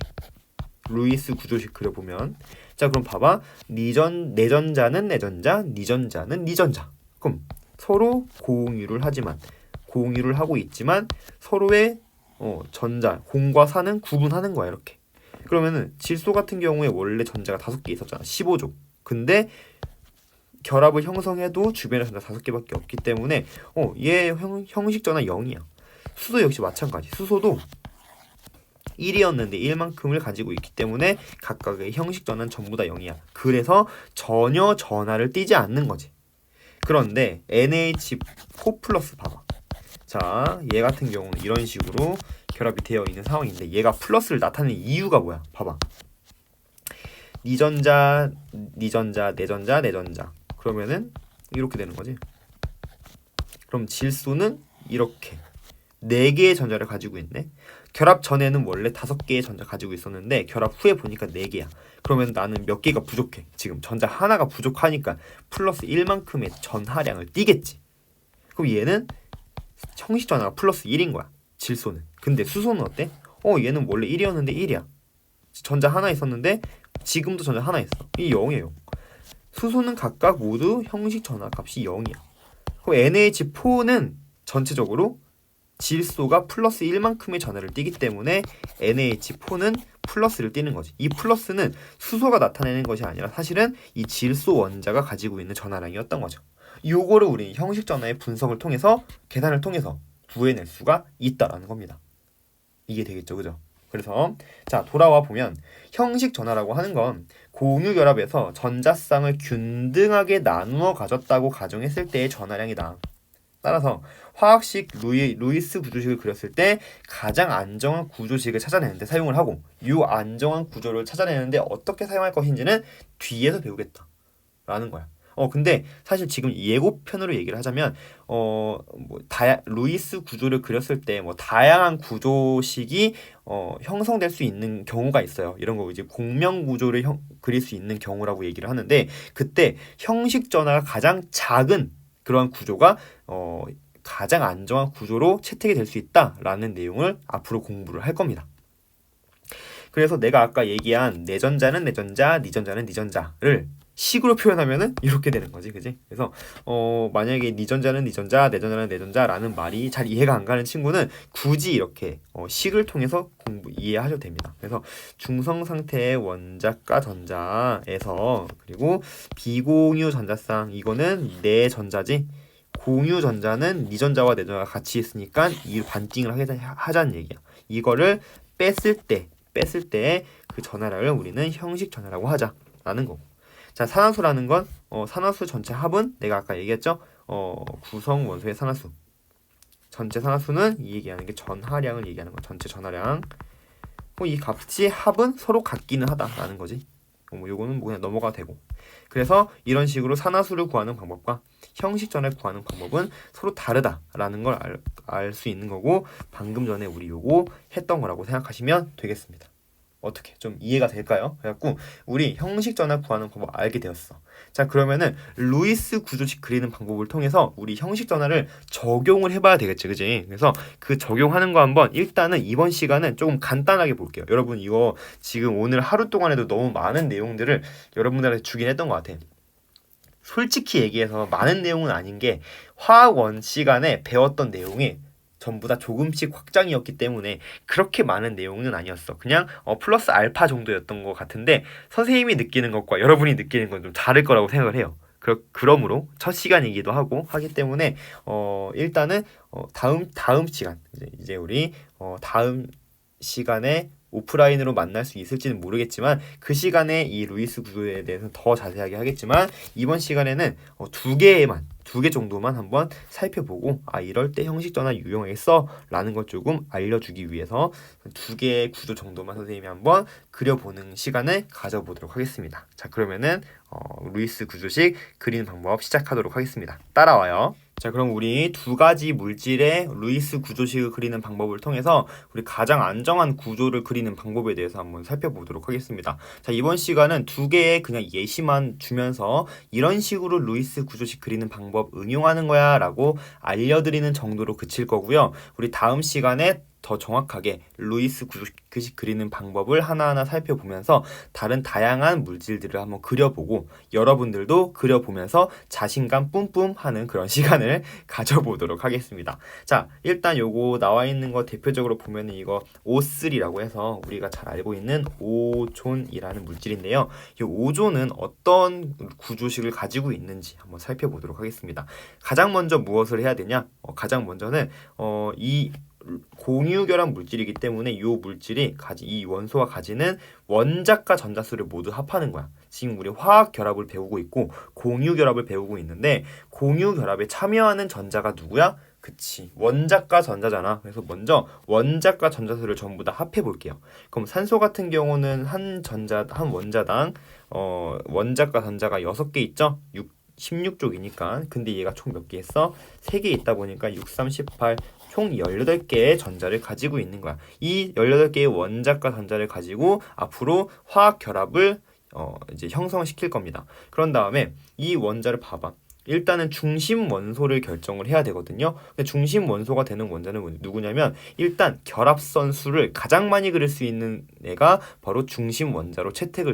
루이스 구조식 그려보면 자, 그럼 봐봐. 내전자는 내전자, 니전자는 니전자. 그럼 서로 공유를 하고 있지만 서로의 전자, 공과 사는 구분하는 거야, 이렇게. 그러면은 질소 같은 경우에 원래 전자가 5개 있었잖아. 15조. 근데 결합을 형성해도 주변에 전자 5개밖에 없기 때문에 얘 형식 전하 0이야. 수소 역시 마찬가지. 수소도 1이었는데 1만큼을 가지고 있기 때문에 각각의 형식 전하는 전부 다 0이야. 그래서 전혀 전하를 띠지 않는 거지. 그런데 NH4 플러스 봐봐. 자, 얘 같은 경우는 이런 식으로 결합이 되어 있는 상황인데 얘가 플러스를 나타내는 이유가 뭐야? 봐봐. 니전자, 니전자, 내전자, 내전자. 그러면은 이렇게 되는 거지. 그럼 질소는 이렇게 4개의 전자를 가지고 있네. 결합 전에는 원래 5개의 전자 가지고 있었는데 결합 후에 보니까 4개야. 그러면 나는 몇 개가 부족해. 지금 전자 하나가 부족하니까 플러스 1만큼의 전하량을 띠겠지. 그럼 얘는 형식 전하가 플러스 1인 거야. 질소는. 근데 수소는 어때? 얘는 원래 1이었는데 1이야. 전자 하나 있었는데 지금도 전자 하나 있어. 이 0이에요. 수소는 각각 모두 형식 전하 값이 0이야. 그럼 NH4는 전체적으로 질소가 플러스 1만큼의 전하를 띠기 때문에 NH4는 플러스를 띠는 거지. 이 플러스는 수소가 나타내는 것이 아니라 사실은 이 질소 원자가 가지고 있는 전하량이었던 거죠. 요거를 우리 형식 전하의 분석을 통해서 계산을 통해서 구해낼 수가 있다라는 겁니다. 이게 되겠죠, 그죠? 그래서 그래서 자 돌아와 보면 형식 전하라고 하는 건 공유 결합에서 전자쌍을 균등하게 나누어 가졌다고 가정했을 때의 전하량이다. 따라서 화학식 루이스 구조식을 그렸을 때 가장 안정한 구조식을 찾아내는데 사용을 하고 이 안정한 구조를 찾아내는데 어떻게 사용할 것인지는 뒤에서 배우겠다라는 거야. 근데 사실 지금 예고편으로 얘기를 하자면 루이스 구조를 그렸을 때 다양한 구조식이 형성될 수 있는 경우가 있어요. 이런 거 이제 공명 구조를 그릴 수 있는 경우라고 얘기를 하는데 그때 형식 전하가 가장 작은 그런 구조가 가장 안정한 구조로 채택이 될 수 있다라는 내용을 앞으로 공부를 할 겁니다. 그래서 내가 아까 얘기한 내전자는 내전자, 니전자는 니전자를 식으로 표현하면은 이렇게 되는 거지, 그지? 그래서 만약에 니전자는 니전자, 내전자는 내전자라는 말이 잘 이해가 안 가는 친구는 굳이 이렇게 식을 통해서 이해하셔도 됩니다. 그래서 중성 상태의 원자과 전자에서 그리고 비공유 전자쌍 이거는 내전자지. 공유 전자는 니전자와 내전자가 같이 있으니까 이 반띵을 하자는 얘기야. 이거를 뺐을 때 그 전하량을 우리는 형식 전하라고 하자라는 거고. 자, 산화수라는 건 산화수 전체 합은 내가 아까 얘기했죠. 구성 원소의 산화수. 전체 산화수는 이 얘기하는 게 전하량을 얘기하는 거. 전체 전하량. 이 값이 합은 서로 같기는 하다라는 거지. 요거는 그냥 넘어가도 되고. 그래서 이런 식으로 산화수를 구하는 방법과 형식 전을 구하는 방법은 서로 다르다라는 걸 알 수 있는 거고 방금 전에 우리 요거 했던 거라고 생각하시면 되겠습니다. 어떻게 좀 이해가 될까요? 그래갖고 우리 형식 전화 구하는 방법 알게 되었어. 자 그러면은 루이스 구조식 그리는 방법을 통해서 우리 형식 전화를 적용을 해봐야 되겠지, 그지? 그래서 그 적용하는 거 한번 일단은 이번 시간은 조금 간단하게 볼게요. 여러분 이거 지금 오늘 하루 동안에도 너무 많은 내용들을 여러분들한테 주긴 했던 것 같아. 솔직히 얘기해서 많은 내용은 아닌 게 화학원 시간에 배웠던 내용이 전부 다 조금씩 확장이었기 때문에 그렇게 많은 내용은 아니었어. 그냥 플러스 알파 정도였던 것 같은데 선생님이 느끼는 것과 여러분이 느끼는 건 좀 다를 거라고 생각을 해요. 그러므로 첫 시간이기도 하기 때문에 일단은 다음 시간 이제 우리 다음 시간에 오프라인으로 만날 수 있을지는 모르겠지만 그 시간에 이 루이스 구조에 대해서 더 자세하게 하겠지만 이번 시간에는 두 개 정도만 한번 살펴보고 이럴 때 형식 전화 유용하겠어 라는 걸 조금 알려주기 위해서 두 개의 구조 정도만 선생님이 한번 그려보는 시간을 가져보도록 하겠습니다. 자 그러면은 루이스 구조식 그리는 방법 시작하도록 하겠습니다. 따라와요. 자 그럼 우리 두 가지 물질의 루이스 구조식을 그리는 방법을 통해서 우리 가장 안정한 구조를 그리는 방법에 대해서 한번 살펴보도록 하겠습니다. 자 이번 시간은 두 개의 그냥 예시만 주면서 이런 식으로 루이스 구조식 그리는 방법 응용하는 거야 라고 알려드리는 정도로 그칠 거고요. 우리 다음 시간에 더 정확하게 루이스 구조식 그리는 방법을 하나하나 살펴보면서 다양한 물질들을 한번 그려보고 여러분들도 그려보면서 자신감 뿜뿜 하는 그런 시간을 가져보도록 하겠습니다. 자 일단 요거 나와 있는 거 대표적으로 보면은 이거 O3라고 해서 우리가 잘 알고 있는 오존이라는 물질인데요. 이 오존은 어떤 구조식을 가지고 있는지 한번 살펴보도록 하겠습니다. 가장 먼저 무엇을 해야 되냐? 가장 먼저는 이 공유결합 물질이기 때문에 이 물질이 이 원소가 가지는 원자과 전자수를 모두 합하는 거야. 지금 우리 화학 결합을 배우고 있고 공유 결합을 배우고 있는데 공유 결합에 참여하는 전자가 누구야? 그치, 원자과 전자잖아. 그래서 먼저 원자과 전자수를 전부 다 합해 볼게요. 그럼 산소 같은 경우는 한 원자당 원자과 전자가 6개 있죠? 16쪽이니까. 근데 얘가 총 몇 개 했어? 3개 있다 보니까 6, 3, 18 총 18개의 전자를 가지고 있는 거야. 이 18개의 원자과 전자를 가지고 앞으로 화학 결합을 이제 형성시킬 겁니다. 그런 다음에 이 원자를 봐봐. 일단은 중심 원소를 결정을 해야 되거든요. 근데 중심 원소가 되는 원자는 누구냐면 일단 결합선 수를 가장 많이 그릴 수 있는 애가 바로 중심 원자로 채택을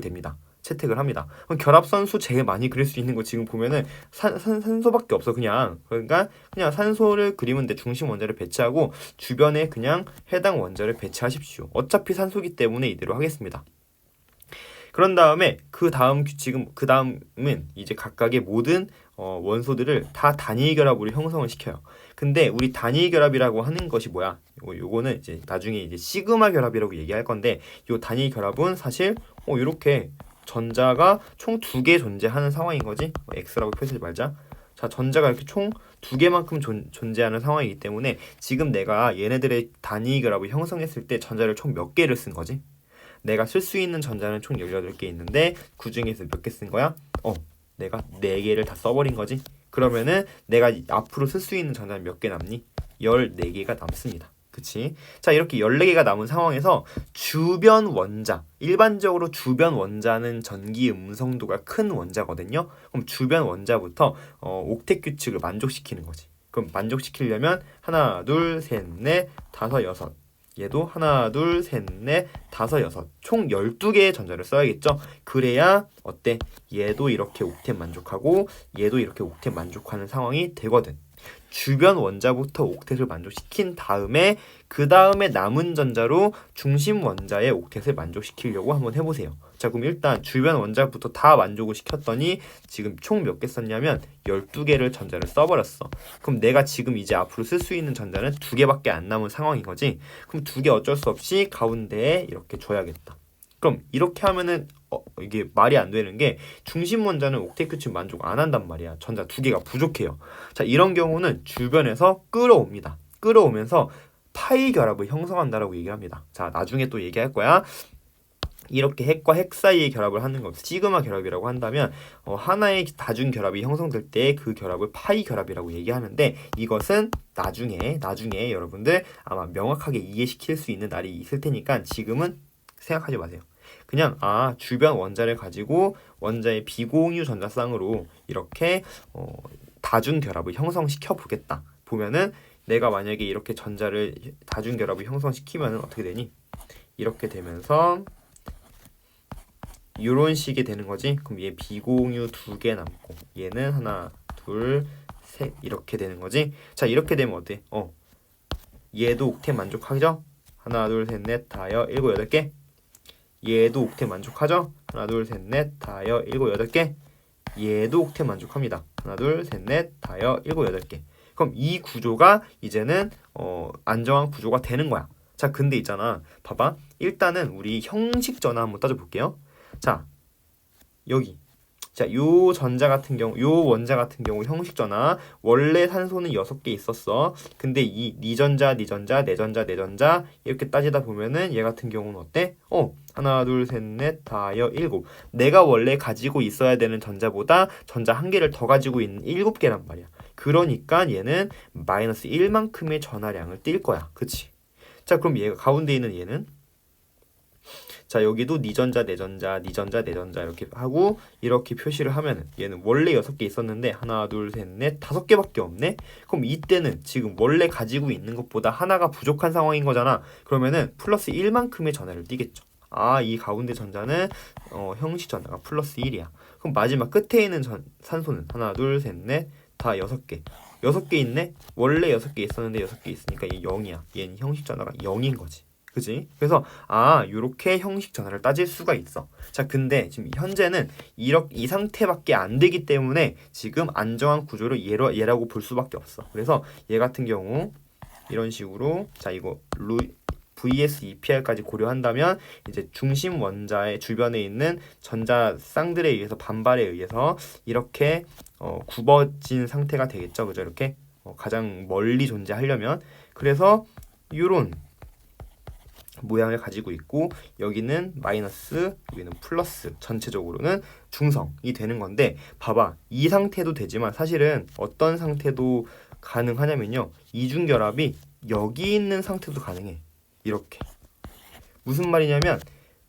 합니다. 그럼 결합선 수 제일 많이 그릴 수 있는 거 지금 보면은 산소밖에 없어. 그러니까 그냥 산소를 그리면 돼. 중심 원자를 배치하고 주변에 그냥 해당 원자를 배치하십시오. 어차피 산소기 때문에 이대로 하겠습니다. 그런 다음에 그 다음은 이제 각각의 모든 원소들을 다 단일 결합으로 형성을 시켜요. 근데 우리 단위 결합이라고 하는 것이 뭐야? 요거는 이제 나중에 이제 시그마 결합이라고 얘기할 건데, 요 단위 결합은 사실 이렇게 전자가 총 2개 존재하는 상황인 거지. X라고 표시하지 말자. 자, 전자가 이렇게 총 2개만큼 존재하는 상황이기 때문에 지금 내가 얘네들의 단위 결합을 형성했을 때 전자를 총 몇 개를 쓴 거지? 내가 쓸 수 있는 전자는 총 18개 있는데 그 중에서 몇 개 쓴 거야? 내가 4개를 다 써버린 거지. 그러면은 내가 앞으로 쓸 수 있는 전자는 몇 개 남니? 14개가 남습니다. 그치? 자, 이렇게 14개가 남은 상황에서 주변 원자, 일반적으로 주변 원자는 전기 음성도가 큰 원자거든요. 그럼 주변 원자부터 옥텟 규칙을 만족시키는 거지. 그럼 만족시키려면 하나, 둘, 셋, 넷, 다섯, 여섯. 얘도 하나, 둘, 셋, 넷, 다섯, 여섯. 총 12개의 전자를 써야겠죠? 그래야 어때? 얘도 이렇게 옥텟 만족하고 얘도 이렇게 옥텟 만족하는 상황이 되거든. 주변 원자부터 옥텟을 만족시킨 다음에 그 다음에 남은 전자로 중심 원자의 옥텟을 만족시키려고 한번 해보세요. 자, 그럼 일단 주변 원자부터 다 만족을 시켰더니 지금 총 몇 개 썼냐면 12개를 전자를 써버렸어. 그럼 내가 지금 이제 앞으로 쓸 수 있는 전자는 2개밖에 안 남은 상황인 거지. 그럼 2개 어쩔 수 없이 가운데에 이렇게 줘야겠다. 그럼 이렇게 하면은 이게 말이 안 되는 게 중심 원자는 옥텟 규칙 만족 안 한단 말이야. 전자 2개가 부족해요. 자, 이런 경우는 주변에서 끌어옵니다. 끌어오면서 파이 결합을 형성한다라고 얘기합니다. 자, 나중에 또 얘기할 거야. 이렇게 핵과 핵 사이의 결합을 하는 것, 시그마 결합이라고 한다면 하나의 다중 결합이 형성될 때 그 결합을 파이 결합이라고 얘기하는데, 이것은 나중에 여러분들 아마 명확하게 이해시킬 수 있는 날이 있을 테니까 지금은 생각하지 마세요. 그냥 주변 원자를 가지고 원자의 비공유 전자쌍으로 이렇게 다중 결합을 형성시켜 보겠다. 보면은 내가 만약에 이렇게 전자를 다중 결합을 형성시키면은 어떻게 되니? 이렇게 되면서 이런 식이 되는 거지. 그럼 얘 비공유 2개 남고 얘는 하나, 둘, 셋 이렇게 되는 거지. 자, 이렇게 되면 어때? 얘도 옥텟 만족하죠? 하나, 둘, 셋, 넷, 다여, 일곱, 여덟 개. 얘도 옥텟 만족하죠? 하나, 둘, 셋, 넷, 다여, 일곱, 여덟 개. 얘도 옥텟 만족합니다. 하나, 둘, 셋, 넷, 다여, 일곱, 여덟 개. 그럼 이 구조가 이제는 안정한 구조가 되는 거야. 자, 근데 있잖아. 봐봐. 일단은 우리 형식 전화 한번 따져볼게요. 자, 여기. 자, 요 전자 같은 경우, 요 원자 같은 경우 형식 전화 원래 산소는 6개 있었어. 근데 이 니전자, 니전자, 내전자, 내전자 이렇게 따지다 보면은 얘 같은 경우는 어때? 하나, 둘, 셋, 넷, 다여, 일곱. 내가 원래 가지고 있어야 되는 전자보다 전자 1개를 더 가지고 있는 7개란 말이야. 그러니까 얘는 마이너스 1만큼의 전하량을 띌 거야. 그치? 자, 그럼 얘가 가운데 있는 얘는? 자, 여기도 니전자, 내전자, 니전자, 내전자 이렇게 하고 이렇게 표시를 하면 얘는 원래 6개 있었는데 하나, 둘, 셋, 넷, 5개밖에 없네? 그럼 이때는 지금 원래 가지고 있는 것보다 하나가 부족한 상황인 거잖아. 그러면은 플러스 1만큼의 전하를 띠겠죠. 이 가운데 전자는 형식 전하가 플러스 1이야. 그럼 마지막 끝에 있는 산소는 하나, 둘, 셋, 넷, 다 6개. 6개 있네? 원래 6개 있었는데 6개 있으니까 얘 0이야. 얘는 형식 전하가 0인 거지. 그지? 그래서 요렇게 형식 전하를 따질 수가 있어. 자, 근데 지금 현재는 이 상태밖에 안 되기 때문에 지금 안정한 구조를 얘라고 볼 수밖에 없어. 그래서 얘 같은 경우 이런 식으로, 자, 이거 VS EPR까지 고려한다면 이제 중심 원자의 주변에 있는 전자 쌍들에 의해서 반발에 의해서 이렇게 굽어진 상태가 되겠죠. 그죠? 이렇게 가장 멀리 존재하려면. 그래서 요런 모양을 가지고 있고 여기는 마이너스, 여기는 플러스, 전체적으로는 중성이 되는 건데, 봐봐, 이 상태도 되지만 사실은 어떤 상태도 가능하냐면요, 이중결합이 여기 있는 상태도 가능해. 이렇게. 무슨 말이냐면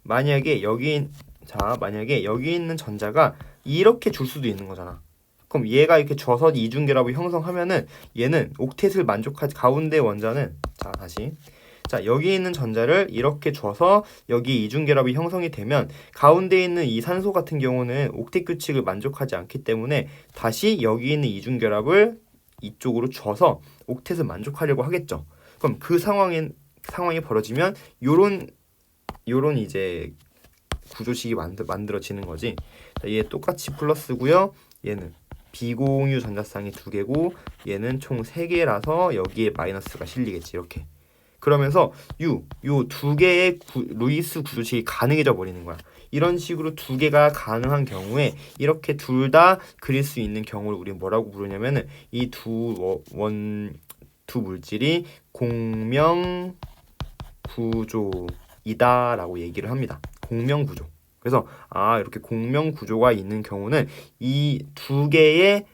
만약에 여기 있는 전자가 이렇게 줄 수도 있는 거잖아. 그럼 얘가 이렇게 줘서 이중결합을 형성하면은 얘는 옥텟을 만족하지, 가운데 원자는, 자, 여기 있는 전자를 이렇게 줘서 여기 이중결합이 형성이 되면 가운데 있는 이 산소 같은 경우는 옥텟 규칙을 만족하지 않기 때문에 다시 여기 있는 이중결합을 이쪽으로 줘서 옥텟을 만족하려고 하겠죠. 그럼 그 상황이 벌어지면 요런 이제 구조식이 만들어지는 거지. 자, 얘 똑같이 플러스고요. 얘는 비공유 전자쌍이 2개고 얘는 총 3개라서 여기에 마이너스가 실리겠지. 이렇게. 그러면서 요 2개의 루이스 구조식이 가능해져 버리는 거야. 이런 식으로 2개가 가능한 경우에 이렇게 둘 다 그릴 수 있는 경우를 우리 뭐라고 부르냐면은 이 두 물질이 공명 구조이다라고 얘기를 합니다. 공명 구조. 그래서 이렇게 공명 구조가 있는 경우는 이 2개의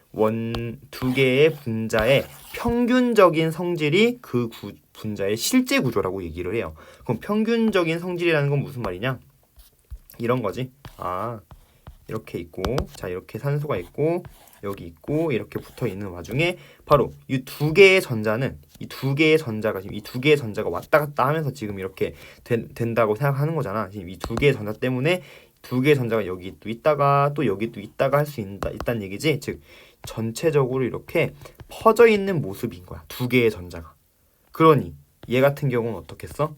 분자의 평균적인 성질이 그 분자의 실제 구조라고 얘기를 해요. 그럼 평균적인 성질이라는 건 무슨 말이냐? 이런 거지. 이렇게 있고, 자, 이렇게 산소가 있고, 여기 있고, 이렇게 붙어 있는 와중에 바로 이 2개의 전자는 이 2개의 전자가 지금 이 2개의 전자가 왔다 갔다 하면서 지금 이렇게 된다고 생각하는 거잖아. 지금 이 2개의 전자 때문에 2개의 전자가 여기 또 있다가 또 여기 또 있다가 할 수 있다는 얘기지. 즉 전체적으로 이렇게 퍼져 있는 모습인 거야. 2개의 전자가. 그러니 얘 같은 경우는 어떻겠어?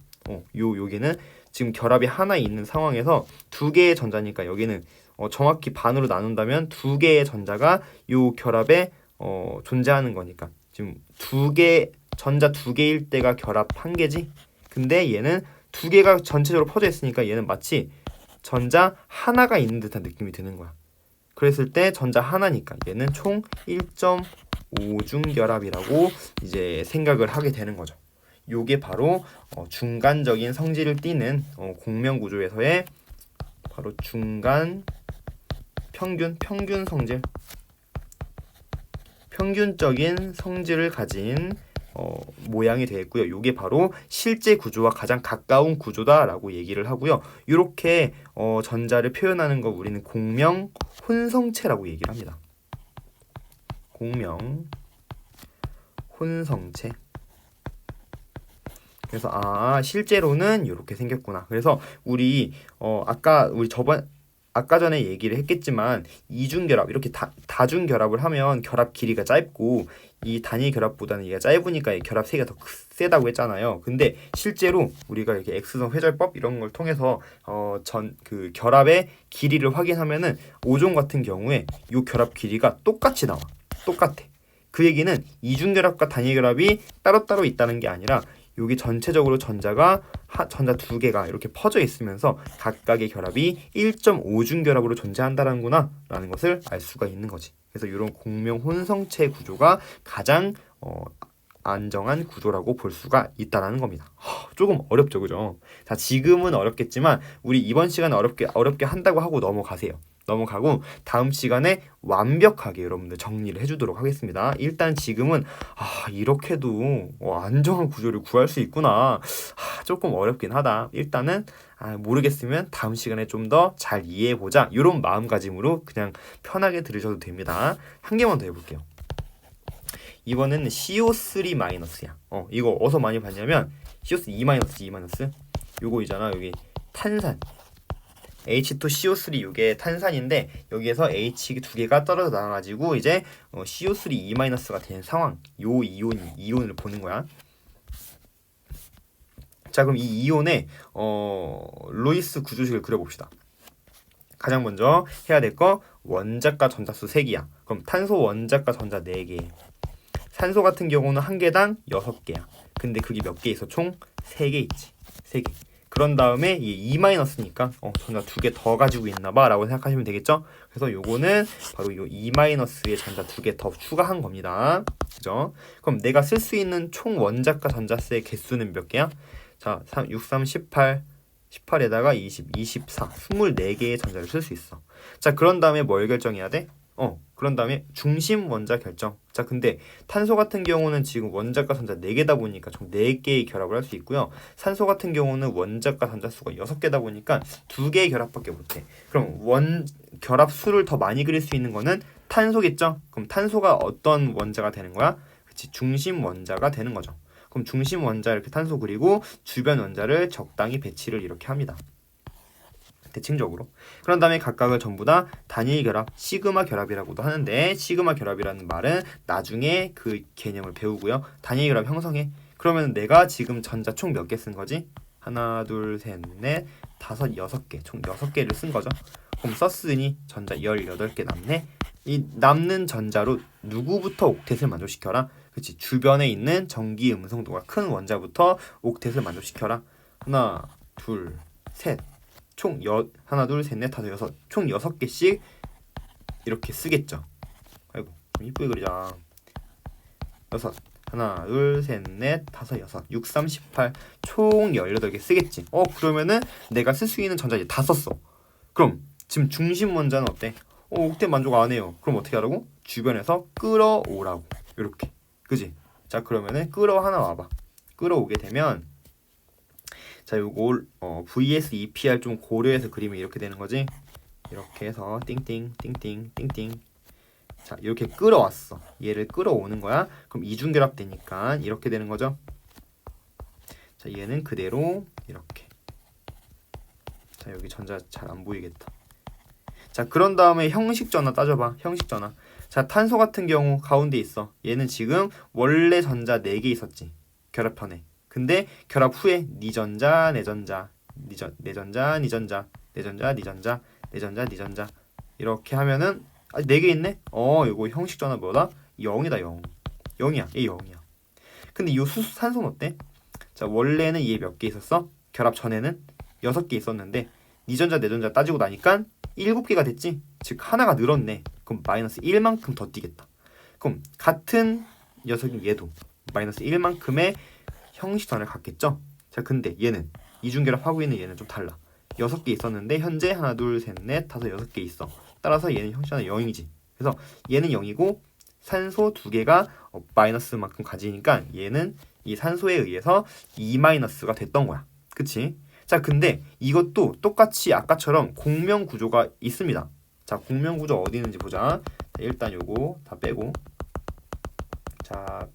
여기는 지금 결합이 하나 있는 상황에서 2개의 전자니까 여기는 정확히 반으로 나눈다면 2개의 전자가 요 결합에 존재하는 거니까 지금 전자 2개일 때가 결합 1개지. 근데 얘는 2개가 전체적으로 퍼져 있으니까 얘는 마치 전자 하나가 있는 듯한 느낌이 드는 거야. 그랬을 때 전자 하나니까 얘는 총 1.5중 결합이라고 이제 생각을 하게 되는 거죠. 요게 바로 중간적인 성질을 띠는 공명 구조에서의 바로 중간 평균 성질, 평균적인 성질을 가진 모양이 되겠고요. 요게 바로 실제 구조와 가장 가까운 구조다라고 얘기를 하고요. 이렇게 전자를 표현하는 거 우리는 공명 혼성체라고 얘기를 합니다. 공명 혼성체. 그래서 실제로는 이렇게 생겼구나. 그래서 우리 아까 전에 얘기를 했겠지만 이중결합 이렇게 다중 결합을 하면 결합 길이가 짧고 이 단일 결합보다는 얘가 짧으니까 결합 세기가 더 세다고 했잖아요. 근데 실제로 우리가 이렇게 X선 회절법 이런 걸 통해서 그 결합의 길이를 확인하면은 5종 같은 경우에 이 결합 길이가 똑같이 나와. 똑같아. 그 얘기는 이중결합과 단일결합이 따로따로 있다는 게 아니라 여기 전체적으로 전자 2개가 이렇게 퍼져 있으면서 각각의 결합이 1.5중 결합으로 존재한다는구나 라는 것을 알 수가 있는 거지. 그래서 이런 공명 혼성체 구조가 가장 안정한 구조라고 볼 수가 있다라는 겁니다. 조금 어렵죠, 그죠? 자, 지금은 어렵겠지만 우리 이번 시간에 어렵게 한다고 하고 넘어가고 다음 시간에 완벽하게 여러분들 정리를 해주도록 하겠습니다. 일단 지금은 이렇게도 안정한 구조를 구할 수 있구나. 조금 어렵긴 하다. 일단은 모르겠으면 다음 시간에 좀 더 잘 이해해보자. 이런 마음가짐으로 그냥 편하게 들으셔도 됩니다. 한 개만 더 해볼게요. 이번에는 CO3-야. 이거 어디서 많이 봤냐면 CO2-. 요거 있잖아. 여기 탄산. H2CO3 이게 탄산인데 여기에서 H 2개가 떨어져 나와가지고 이제 CO3-가 된 상황. 요 이온을 보는 거야. 자, 그럼 이 이온의 루이스 구조식을 그려봅시다. 가장 먼저 해야 될 거 원자과 전자수 3개야. 그럼 탄소 원자과 전자 4개. 산소 같은 경우는 1개당 6개야. 근데 그게 몇 개 있어? 총 3개 있지. 3개. 그런 다음에 이 E-니까 전자 2개 더 가지고 있나봐 라고 생각하시면 되겠죠? 그래서 요거는 바로 요 E-의 전자 2개 더 추가한 겁니다. 그죠? 그럼 내가 쓸 수 있는 총 원자과 전자수의 개수는 몇 개야? 자, 6, 3, 18 18에다가 20, 24 24개의 전자를 쓸 수 있어. 자, 그런 다음에 뭘 결정해야 돼? 그런 다음에 중심 원자 결정. 자, 근데 탄소 같은 경우는 지금 원자과 전자 4개다 보니까 총 4개의 결합을 할 수 있고요. 산소 같은 경우는 원자과 전자수가 6개다 보니까 2개의 결합밖에 못해. 그럼 결합 수를 더 많이 그릴 수 있는 거는 탄소겠죠? 그럼 탄소가 어떤 원자가 되는 거야? 그치, 중심 원자가 되는 거죠. 그럼 중심 원자 이렇게 탄소 그리고 주변 원자를 적당히 배치를 이렇게 합니다. 대칭적으로. 그런 다음에 각각을 전부 다 단일 결합, 시그마 결합이라고도 하는데 시그마 결합이라는 말은 나중에 그 개념을 배우고요. 단일 결합 형성해. 그러면 내가 지금 전자 총 몇 개 쓴 거지? 하나, 둘, 셋, 넷, 다섯, 6개. 총 6개를 쓴 거죠. 그럼 썼으니 전자 18개 남네. 이 남는 전자로 누구부터 옥텟을 만족시켜라. 그치, 주변에 있는 전기 음성도가 큰 원자부터 옥텟을 만족시켜라. 하나, 둘, 셋. 총 하나, 둘, 셋, 넷, 다섯, 여섯. 총 6개씩 이렇게 쓰겠죠. 아이고, 좀 이쁘게 그리자. 여섯. 하나, 둘, 셋, 넷, 다섯, 여섯. 6, 3, 18. 총 18개 쓰겠지. 그러면은 내가 쓸 수 있는 전자 이제 다 썼어. 그럼 지금 중심 원자는 어때? 옥텟 만족 안 해요. 그럼 어떻게 하라고? 주변에서 끌어오라고. 이렇게. 그지? 자, 그러면은 하나 와봐. 끌어오게 되면 자, 요걸 VS, EPR 좀 고려해서 그리면 이렇게 되는 거지. 이렇게 해서 띵띵 띵띵 띵띵. 자, 이렇게 끌어왔어. 얘를 끌어오는 거야. 그럼 이중결합 되니까 이렇게 되는 거죠. 자, 얘는 그대로 이렇게. 자, 여기 전자 잘 안 보이겠다. 자, 그런 다음에 형식 전화 따져봐. 형식 전화. 자, 탄소 같은 경우 가운데 있어. 얘는 지금 원래 전자 4개 있었지. 결합편에. 근데 결합 후에 니 전자, 내 전자, 내 전자, 니 전자, 내 전자, 니 전자, 내 전자, 니 전자. 이렇게 하면은 4개 있네? 이거 형식 전화 뭐다? 0이다, 0. 0이야. 얘 0이야. 근데 이 산소는 어때? 자, 원래는 얘 몇 개 있었어? 결합 전에는 6개 있었는데 니 전자, 내 전자 따지고 나니까 7개가 됐지? 즉 하나가 늘었네. 그럼 마이너스 1만큼 더 뛰겠다. 그럼 같은 녀석인 얘도 마이너스 1만큼의 형식전을 갖겠죠? 자, 근데 얘는 이중결합하고 있는 얘는 좀 달라. 6개 있었는데 현재 하나, 둘, 셋, 넷, 다섯, 6개 있어. 따라서 얘는 형식전은 0이지. 그래서 얘는 0이고 산소 2개가 마이너스만큼 가지니까 얘는 이 산소에 의해서 2-가 됐던 거야. 그치? 자, 근데 이것도 똑같이 아까처럼 공명 구조가 있습니다. 자, 공명 구조 어디 있는지 보자. 자, 일단 요거 다 빼고. 자,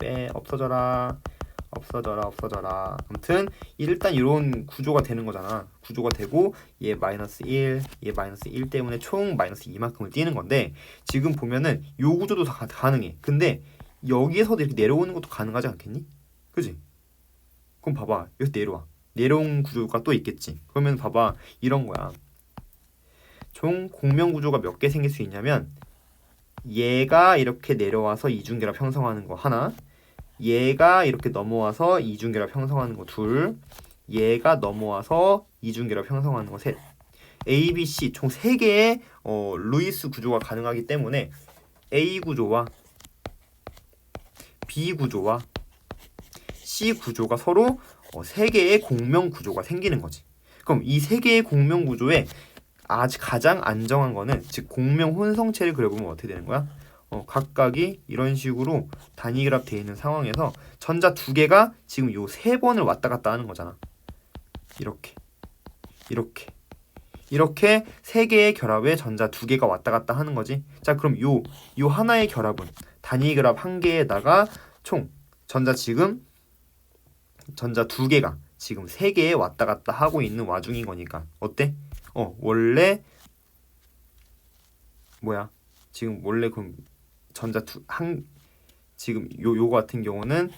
없어져라. 아무튼 일단 이런 구조가 되는 거잖아. 구조가 되고 얘 마이너스 1, 얘 마이너스 1 때문에 총 마이너스 2만큼을 띄는 건데 지금 보면은 요 구조도 다 가능해. 근데 여기에서도 이렇게 내려오는 것도 가능하지 않겠니? 그지? 그럼 봐봐. 여기서 내려온 구조가 또 있겠지. 그러면 봐봐. 이런 거야. 총 공명 구조가 몇 개 생길 수 있냐면 얘가 이렇게 내려와서 이중결합 형성하는 거 하나, 얘가 이렇게 넘어와서 이중결합 형성하는 거 둘, 얘가 넘어와서 이중결합 형성하는 거 셋. A, B, C 총 3개의 루이스 구조가 가능하기 때문에 A 구조와 B 구조와 C 구조가 서로 3개의 공명 구조가 생기는 거지. 그럼 이 3개의 공명 구조에 아직 가장 안정한 거는 즉 공명 혼성체를 그려보면 어떻게 되는 거야? 각각이 이런 식으로 단위결합 되어 있는 상황에서 전자 2개가 지금 요 3번을 왔다 갔다 하는 거잖아. 이렇게 3개의 결합에 전자 2개가 왔다 갔다 하는 거지. 자, 그럼 요 하나의 결합은 단위결합 1개에다가 총 전자 2개가 지금 3개에 왔다 갔다 하고 있는 와중인 거니까 어때? 원래 지금 원래 그럼 전자 지금 요거 같은 경우는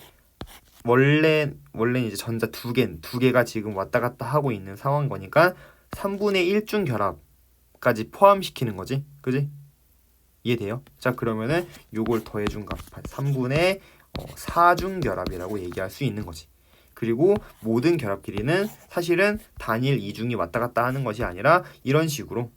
원래는 이제 전자 2개가 지금 왔다 갔다 하고 있는 상황인 거니까 3분의 1중 결합까지 포함시키는 거지. 그지? 이해돼요? 자, 그러면은 요걸 더해준 값 3분의 4중 결합이라고 얘기할 수 있는 거지. 그리고 모든 결합 길이는 사실은 단일 이중이 왔다 갔다 하는 것이 아니라 이런 식으로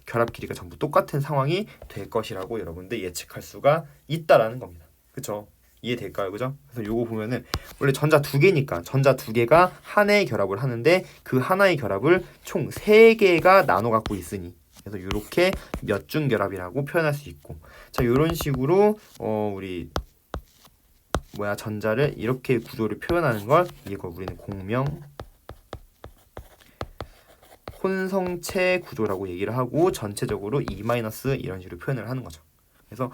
결합 길이가 전부 똑같은 상황이 될 것이라고 여러분들 예측할 수가 있다라는 겁니다. 그쵸? 이해될까요? 그죠? 그래서 요거 보면은 원래 전자 2개니까 전자 2개가 하나의 결합을 하는데 그 하나의 결합을 총 3개가 나눠 갖고 있으니 그래서 이렇게 몇 중 결합이라고 표현할 수 있고 자, 요런 식으로 우리 전자를 이렇게 구조를 표현하는 걸 이걸 우리는 공명 혼성체 구조라고 얘기를 하고 전체적으로 E- 이런 식으로 표현을 하는 거죠. 그래서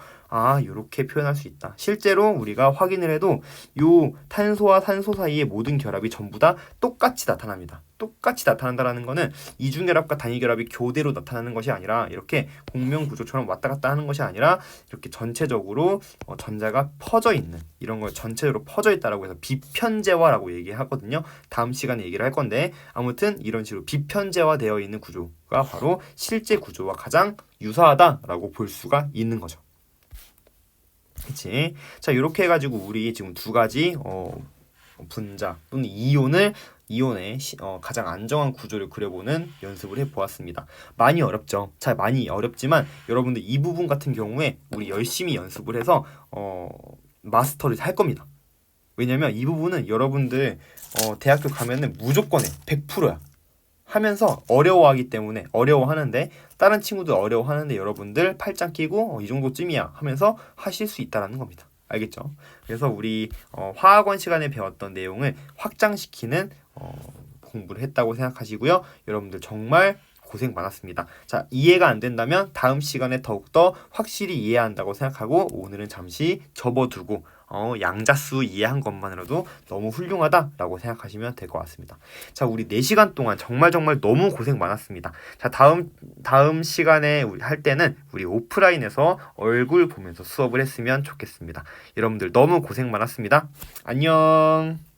이렇게 표현할 수 있다. 실제로 우리가 확인을 해도 요 탄소와 산소 사이의 모든 결합이 전부 다 똑같이 나타납니다. 똑같이 나타난다라는 거는 이중결합과 단위결합이 교대로 나타나는 것이 아니라 이렇게 공명구조처럼 왔다 갔다 하는 것이 아니라 이렇게 전체적으로 전자가 퍼져 있는 이런 걸 전체적으로 퍼져 있다라고 해서 비편재화라고 얘기하거든요. 다음 시간에 얘기를 할 건데 아무튼 이런 식으로 비편재화되어 있는 구조가 바로 실제 구조와 가장 유사하다라고 볼 수가 있는 거죠. 그치? 자, 이렇게 해가지고 우리 지금 두 가지 분자 또는 이온의 가장 안정한 구조를 그려보는 연습을 해보았습니다. 많이 어렵죠. 잘 많이 어렵지만 여러분들 이 부분 같은 경우에 우리 열심히 연습을 해서 마스터를 할 겁니다. 왜냐면 이 부분은 여러분들 대학교 가면은 무조건 100%야. 하면서 어려워하기 때문에 어려워하는데 다른 친구들 어려워하는데 여러분들 팔짱 끼고 이 정도쯤이야 하면서 하실 수 있다라는 겁니다. 알겠죠? 그래서 우리 화학원 시간에 배웠던 내용을 확장시키는 공부를 했다고 생각하시고요. 여러분들 정말 고생 많았습니다. 자, 이해가 안 된다면 다음 시간에 더욱더 확실히 이해한다고 생각하고 오늘은 잠시 접어두고 양자수 이해한 것만으로도 너무 훌륭하다라고 생각하시면 될 것 같습니다. 자, 우리 4시간 동안 정말 너무 고생 많았습니다. 자, 다음 시간에 우리 할 때는 우리 오프라인에서 얼굴 보면서 수업을 했으면 좋겠습니다. 여러분들 너무 고생 많았습니다. 안녕.